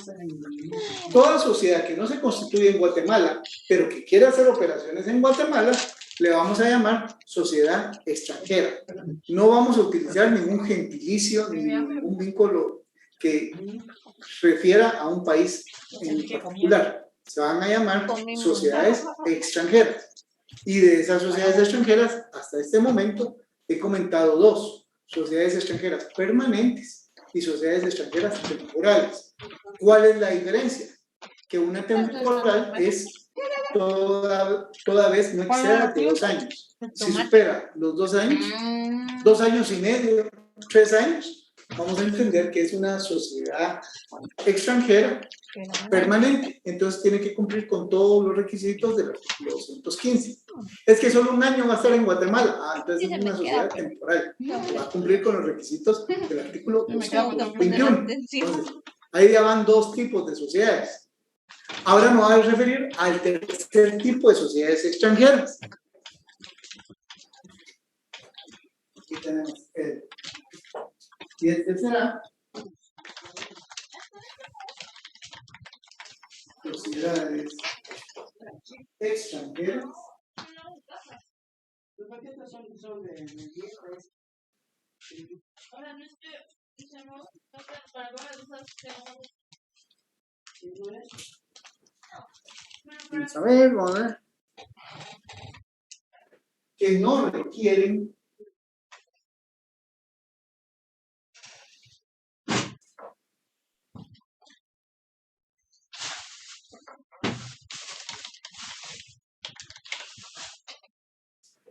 Toda sociedad que no se constituye en Guatemala, pero que quiera hacer operaciones en Guatemala, le vamos a llamar sociedad extranjera. No vamos a utilizar ningún gentilicio ni ningún vínculo que refiera a un país en particular. Se van a llamar sociedades extranjeras. Y de esas sociedades extranjeras, hasta este momento, he comentado 2. Sociedades extranjeras permanentes y sociedades extranjeras temporales. ¿Cuál es la diferencia? Que una temporal es toda vez no exceda de 2 años. Si supera los 2 años, 2 años y medio, 3 años, vamos a entender que es una sociedad extranjera permanente. Entonces tiene que cumplir con todos los requisitos del artículo 215. Es que solo 1 año va a estar en Guatemala. Entonces es una sociedad temporal. Va a cumplir con los requisitos del artículo 221. Entonces, ahí ya van 2 tipos de sociedades. Ahora me voy a referir al tercer tipo de sociedades extranjeras. Aquí tenemos el. Y este será sociedades extranjeras vamos a ver que no requieren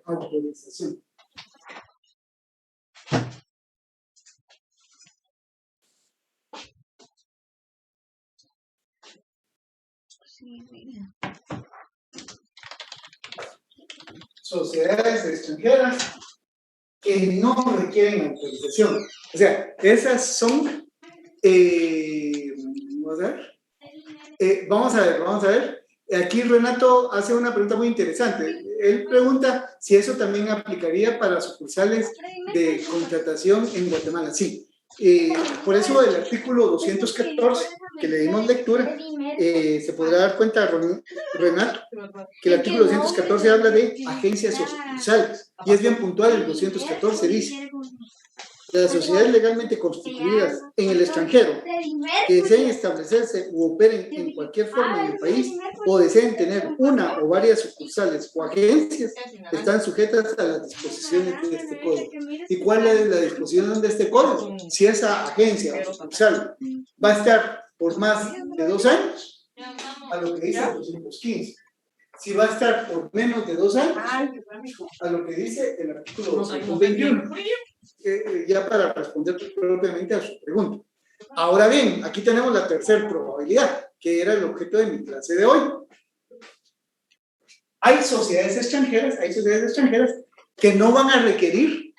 autorización. Sociedades extranjeras que no requieren autorización. O sea, esas son vamos a ver. Aquí Renato hace una pregunta muy interesante. Él pregunta si eso también aplicaría para sucursales de contratación en Guatemala. Sí, Por eso el artículo 214, que le dimos lectura, se podrá dar cuenta, Renato, que el artículo 214 habla de agencias o sucursales, y es bien puntual. El 214 dice: las sociedades legalmente constituidas en el extranjero que deseen establecerse u operen en cualquier forma en el país o deseen tener una o varias sucursales o agencias están sujetas a las disposiciones de este código. ¿Y cuál es la disposición de este código? Si esa agencia o sucursal va a estar por más de 2 años, a lo que dice el 215. Si va a estar por menos de 2 años, a lo que dice el artículo 221. Ya para responder propiamente a su pregunta. Ahora bien, aquí tenemos la tercera probabilidad, que era el objeto de mi clase de hoy. Hay sociedades extranjeras que no van a requerir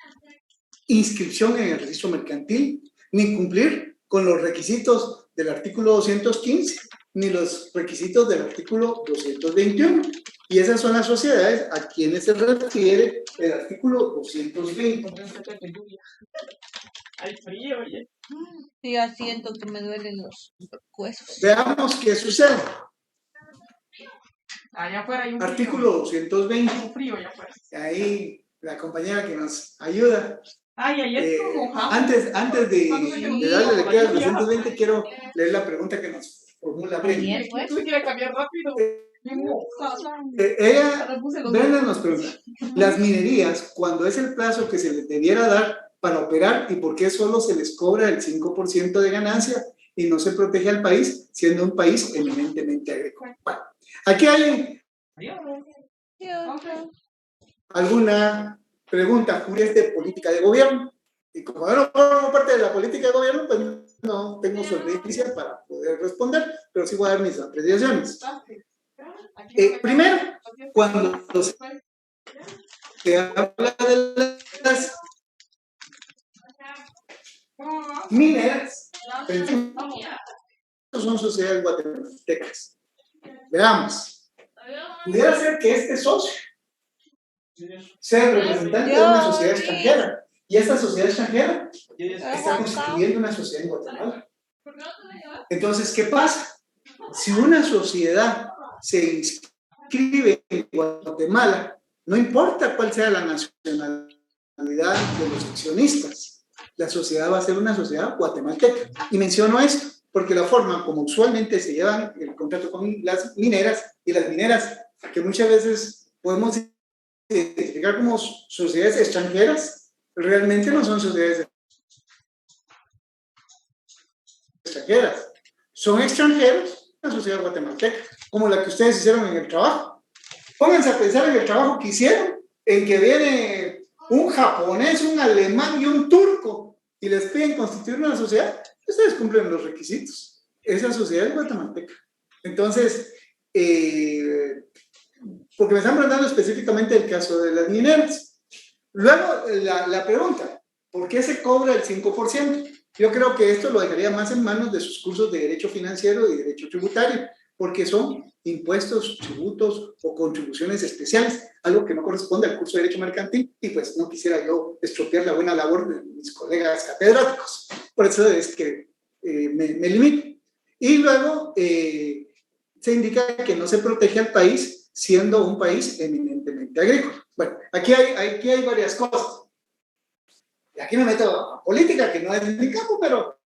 inscripción en el registro mercantil, ni cumplir con los requisitos del artículo 215, ni los requisitos del artículo 221. Y esas son las sociedades a quienes se refiere el artículo 220. Hay frío, oye. Sí, ya siento que me duelen los huesos. Veamos qué sucede. Allá afuera hay un artículo 220. Un frío allá afuera. Ahí la compañera que nos ayuda. Ay, antes de darle lectura al 220, quiero leer la pregunta que nos formula Brenda. ¿Tú quieres cambiar rápido? Brenda nos pregunta: las minerías, ¿cuándo es el plazo que se les debiera dar para operar y por qué solo se les cobra el 5% de ganancia y no se protege al país, siendo un país eminentemente agrícola? Bueno, aquí hay alguna pregunta, Julia, de política de gobierno. Y como yo no formo parte de la política de gobierno, pues no tengo solvencia para poder responder, pero sí voy a dar mis apreciaciones. Primero, cuando se habla de las mineras, son sociedades guatemaltecas. Veamos, pudiera ser que este socio sea el representante de una sociedad extranjera, y esta sociedad extranjera está constituyendo una sociedad en Guatemala. Entonces, ¿qué pasa? Si una sociedad se inscribe en Guatemala, no importa cuál sea la nacionalidad de los accionistas, la sociedad va a ser una sociedad guatemalteca. Y menciono esto porque la forma como usualmente se llevan el contrato con las mineras, y las mineras que muchas veces podemos identificar como sociedades extranjeras, realmente no son sociedades extranjeras, son extranjeros en la sociedad guatemalteca, como la que ustedes hicieron en el trabajo. Pónganse a pensar en el trabajo que hicieron, en que viene un japonés, un alemán y un turco y les piden constituir una sociedad. Ustedes cumplen los requisitos. Esa sociedad es guatemalteca. Entonces, porque me están preguntando específicamente el caso de las mineras. Luego, la pregunta: ¿por qué se cobra el 5%? Yo creo que esto lo dejaría más en manos de sus cursos de Derecho Financiero y Derecho Tributario, porque son impuestos, tributos o contribuciones especiales, algo que no corresponde al curso de Derecho Mercantil, y pues no quisiera yo estropear la buena labor de mis colegas catedráticos. Por eso es que me limito. Y luego se indica que no se protege al país, siendo un país eminentemente agrícola. Bueno, aquí hay varias cosas. Y aquí me meto a política, que no es mi campo, pero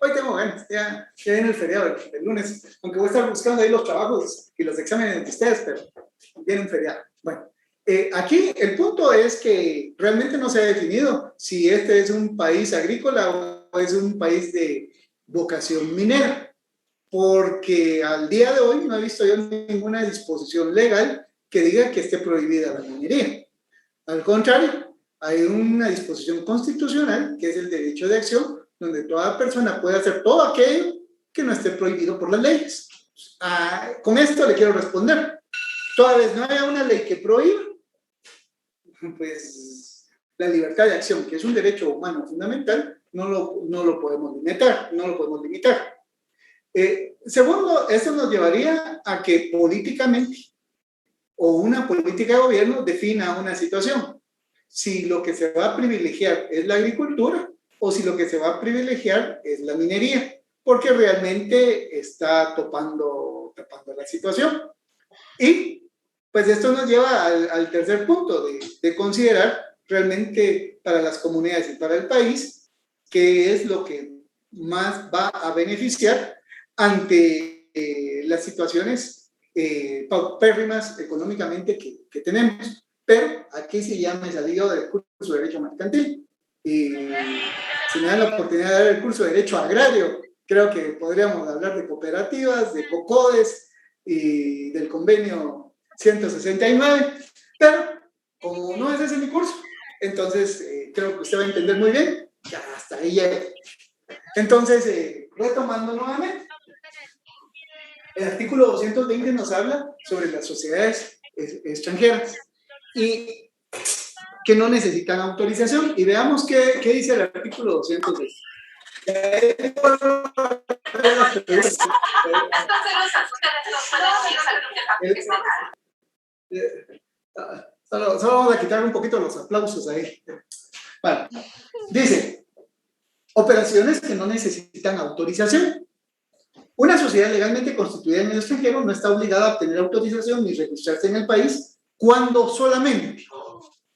hoy tengo ganas. Ya viene el feriado del lunes, aunque voy a estar buscando ahí los trabajos y los exámenes de ustedes, pero viene un feriado. Bueno, aquí el punto es que realmente no se ha definido si este es un país agrícola o es un país de vocación minera, porque al día de hoy no he visto yo ninguna disposición legal que diga que esté prohibida la minería. Al contrario, hay una disposición constitucional que es el derecho de acción, donde toda persona puede hacer todo aquello que no esté prohibido por las leyes. Con esto le quiero responder: toda vez no haya una ley que prohíba, pues la libertad de acción, que es un derecho humano fundamental, no lo podemos limitar. Segundo, esto nos llevaría a que políticamente o una política de gobierno defina una situación. Si lo que se va a privilegiar es la agricultura, o si lo que se va a privilegiar es la minería, porque realmente está tapando la situación. Y pues esto nos lleva al tercer punto de considerar realmente para las comunidades y para el país qué es lo que más va a beneficiar ante las situaciones paupérrimas económicamente que tenemos. Pero aquí sí ya me salió del curso de Derecho Mercantil. Y si me dan la oportunidad de dar el curso de Derecho Agrario, creo que podríamos hablar de cooperativas, de COCODES y del convenio 169, pero como no es ese mi curso, entonces creo que usted va a entender muy bien que hasta ahí llega. Entonces, retomando nuevamente, el artículo 220 nos habla sobre las sociedades extranjeras y que no necesitan autorización. Y veamos qué dice el artículo 220. Solo vamos a quitar un poquito los aplausos ahí. Bueno, dice, operaciones que no necesitan autorización. Una sociedad legalmente constituida en el extranjero no está obligada a obtener autorización ni registrarse en el país cuando solamente,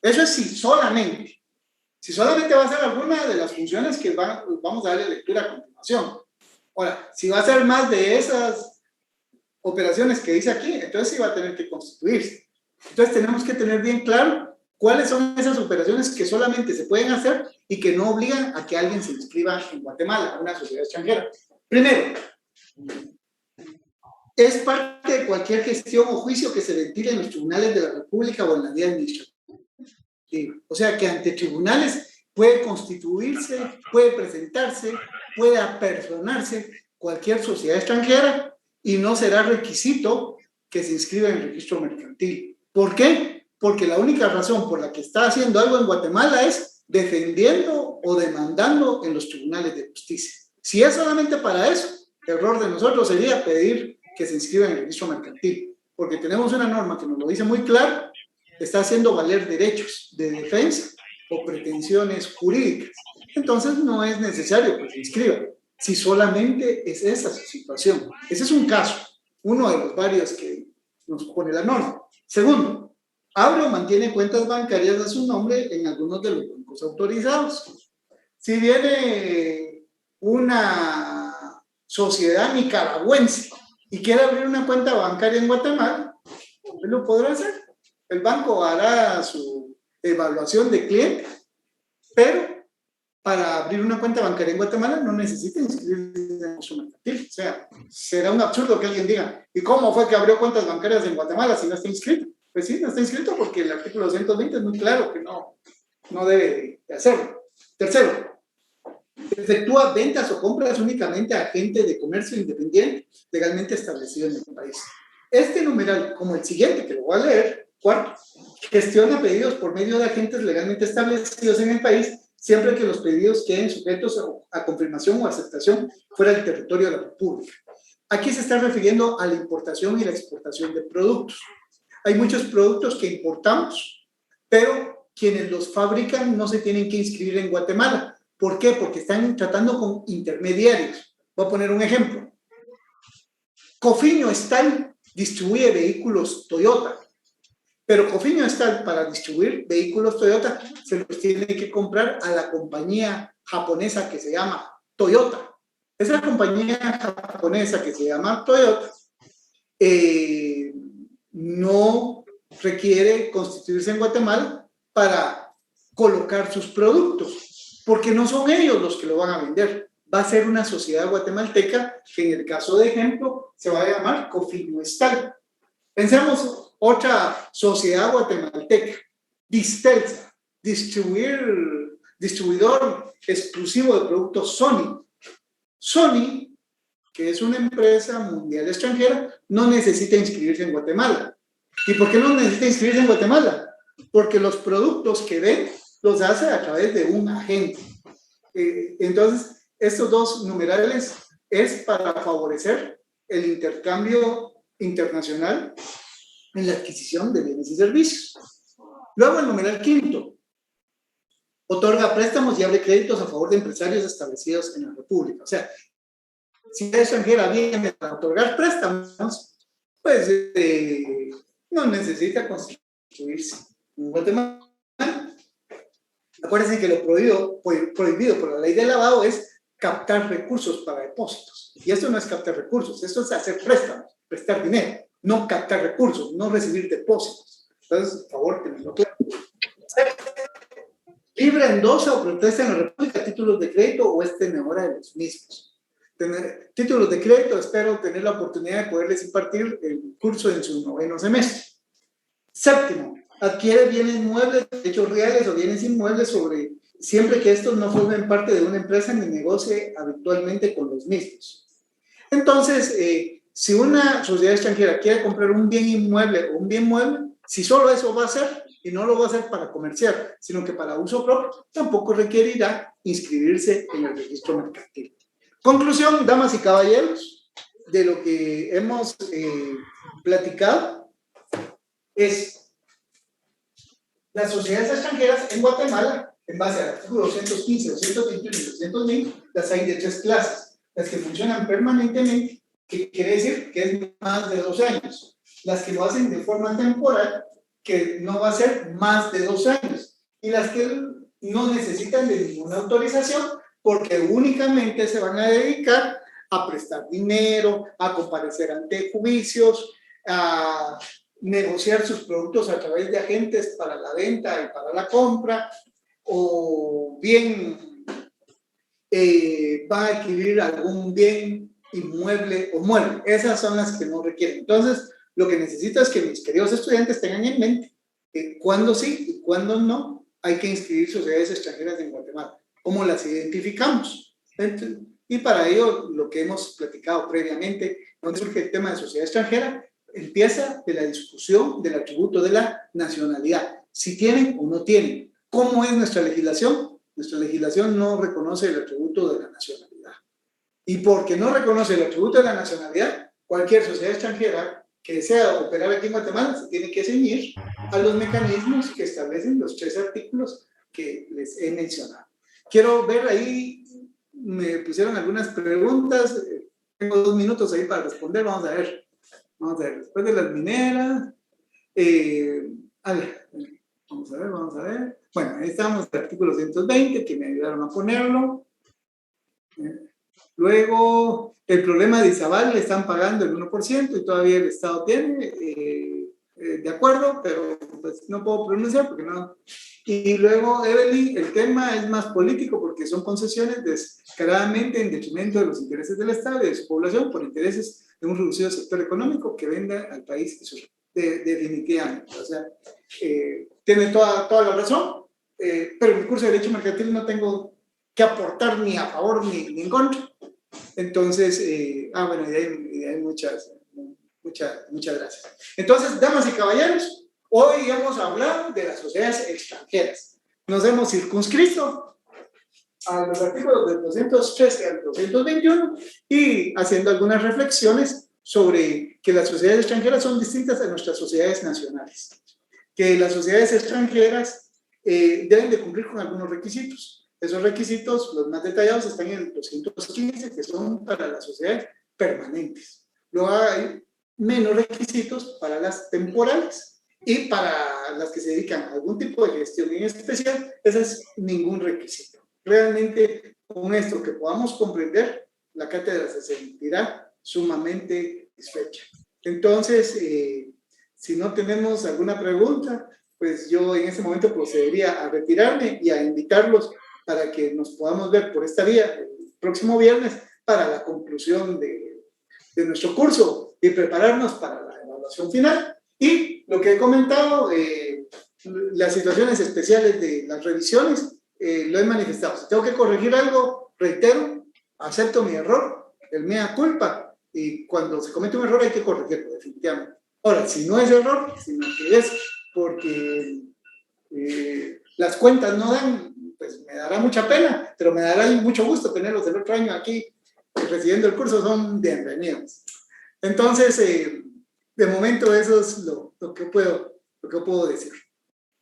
eso es si solamente va a ser alguna de las funciones que vamos a darle lectura a continuación. Ahora, si va a ser más de esas operaciones que dice aquí, entonces sí va a tener que constituirse. Entonces tenemos que tener bien claro cuáles son esas operaciones que solamente se pueden hacer y que no obligan a que alguien se inscriba en Guatemala, una sociedad extranjera. Primero, es parte de cualquier gestión o juicio que se ventile en los tribunales de la República o en la vía administrativa. O sea que ante tribunales puede constituirse, puede presentarse, puede apersonarse cualquier sociedad extranjera y no será requisito que se inscriba en el registro mercantil. ¿Por qué? Porque la única razón por la que está haciendo algo en Guatemala es defendiendo o demandando en los tribunales de justicia. Si es solamente para eso, el error de nosotros sería pedir que se inscriba en el registro mercantil, porque tenemos una norma que nos lo dice muy claro, está haciendo valer derechos de defensa o pretensiones jurídicas. Entonces no es necesario que se inscriba, si solamente es esa su situación. Ese es un caso, uno de los varios que nos pone la norma. Segundo, abre o mantiene cuentas bancarias a su nombre en algunos de los bancos autorizados. Si viene una sociedad nicaragüense y quiere abrir una cuenta bancaria en Guatemala, pues lo podrá hacer. El banco hará su evaluación de cliente, pero para abrir una cuenta bancaria en Guatemala no necesita inscribirse en su mercantil. O sea, será un absurdo que alguien diga, ¿y cómo fue que abrió cuentas bancarias en Guatemala si no está inscrito? Pues sí, no está inscrito porque el artículo 220 es muy claro que no debe de hacerlo. Tercero, efectúa ventas o compras únicamente a agentes de comercio independiente legalmente establecido en el país. Este numeral, como el siguiente, que lo voy a leer, cuarto, gestiona pedidos por medio de agentes legalmente establecidos en el país, siempre que los pedidos queden sujetos a confirmación o aceptación fuera del territorio de la República. Aquí se está refiriendo a la importación y la exportación de productos. Hay muchos productos que importamos, pero quienes los fabrican no se tienen que inscribir en Guatemala. ¿Por qué? Porque están tratando con intermediarios. Voy a poner un ejemplo. Cofinio Stal distribuye vehículos Toyota, pero Cofinio Stal, para distribuir vehículos Toyota, se los tiene que comprar a la compañía japonesa que se llama Toyota. Esa compañía japonesa que se llama Toyota no requiere constituirse en Guatemala para colocar sus productos, porque no son ellos los que lo van a vender. Va a ser una sociedad guatemalteca que en el caso de ejemplo se va a llamar Cofinio Stal. Pensemos otra sociedad guatemalteca, Distelsa, distribuidor exclusivo de productos Sony. Sony, que es una empresa mundial extranjera, no necesita inscribirse en Guatemala. ¿Y por qué no necesita inscribirse en Guatemala? Porque los productos que vende los hace a través de un agente. Entonces, estos dos numerales es para favorecer el intercambio internacional en la adquisición de bienes y servicios. Luego el numeral quinto. otorga préstamos y abre créditos a favor de empresarios establecidos en la República. O sea, si la extranjera viene a otorgar préstamos, pues no necesita constituirse. En Guatemala, acuérdense que lo prohibido por la ley de lavado es captar recursos para depósitos. Y esto no es captar recursos, esto es hacer préstamos, prestar dinero, no captar recursos, no recibir depósitos. Entonces, por favor, tenerlo claro. Libre, endosa o protesta en la República títulos de crédito o es tenedora de los mismos. Títulos de crédito, espero tener la oportunidad de poderles impartir el curso en su 9º semestre. Séptimo, adquiere bienes muebles, hechos reales o bienes inmuebles siempre que estos no formen parte de una empresa ni negocie habitualmente con los mismos. Entonces, si una sociedad extranjera quiere comprar un bien inmueble o un bien mueble, si solo eso va a hacer, y no lo va a hacer para comerciar, sino que para uso propio, tampoco requerirá inscribirse en el registro mercantil. Conclusión, damas y caballeros, de lo que hemos platicado es las sociedades extranjeras en Guatemala, en base al artículo 215, 221 y 220, las hay de 3 clases. Las que funcionan permanentemente, que quiere decir que es más de 2 años. Las que lo hacen de forma temporal, que no va a ser más de 2 años. Y las que no necesitan de ninguna autorización, porque únicamente se van a dedicar a prestar dinero, a comparecer ante juicios, a negociar sus productos a través de agentes para la venta y para la compra, o bien va a adquirir algún bien inmueble o mueble. Esas son las que no requieren. Entonces, lo que necesito es que mis queridos estudiantes tengan en mente que cuándo sí y cuándo no hay que inscribir sociedades extranjeras en Guatemala. ¿Cómo las identificamos? Y para ello, lo que hemos platicado previamente, cuando surge el tema de sociedad extranjera, empieza de la discusión del atributo de la nacionalidad. Si tienen o no tienen. ¿Cómo es nuestra legislación? Nuestra legislación no reconoce el atributo de la nacionalidad. Y porque no reconoce el atributo de la nacionalidad, cualquier sociedad extranjera que desea operar aquí en Guatemala se tiene que ceñir a los mecanismos que establecen los 3 artículos que les he mencionado. Quiero ver ahí, me pusieron algunas preguntas, tengo 2 minutos ahí para responder, vamos a ver, después de las mineras, vamos a ver, bueno, ahí estamos, el artículo 120, que me ayudaron a ponerlo. Luego, el problema de Izabal, le están pagando el 1% y todavía el Estado tiene, de acuerdo, pero pues no puedo pronunciar porque no. Y luego, Evelyn, el tema es más político porque son concesiones descaradamente en detrimento de los intereses del Estado y de su población por intereses de un reducido sector económico que venda al país definitivamente. O sea, tiene toda la razón, pero en el curso de Derecho Mercantil no tengo que aportar ni a favor ni en contra. Entonces, bueno, y hay muchas gracias. Entonces, damas y caballeros, hoy vamos a hablar de las sociedades extranjeras. Nos hemos circunscrito a los artículos del 213 al 221 y haciendo algunas reflexiones sobre que las sociedades extranjeras son distintas a nuestras sociedades nacionales. Que las sociedades extranjeras deben de cumplir con algunos requisitos. Esos requisitos, los más detallados, están en el 215, que son para las sociedades permanentes. Luego hay menos requisitos para las temporales y para las que se dedican a algún tipo de gestión en especial, ese es ningún requisito. Realmente, con esto que podamos comprender, la cátedra se sentirá sumamente satisfecha. Entonces, si no tenemos alguna pregunta, pues yo en ese momento procedería a retirarme y a invitarlos para que nos podamos ver por esta vía el próximo viernes para la conclusión de nuestro curso y prepararnos para la evaluación final. Y lo que he comentado, las situaciones especiales de las revisiones, lo he manifestado. Si tengo que corregir algo, reitero, acepto mi error, el mea culpa, y cuando se comete un error hay que corregirlo, definitivamente. Ahora, si no es error, sino que es porque las cuentas no dan, pues me dará mucha pena, pero me dará mucho gusto tenerlos el otro año aquí recibiendo el curso, son bienvenidos. Entonces, de momento eso es lo que puedo decir.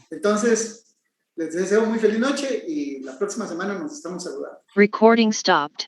Entonces, Les deseo muy feliz noche y la próxima semana nos estamos saludando. Recording stopped.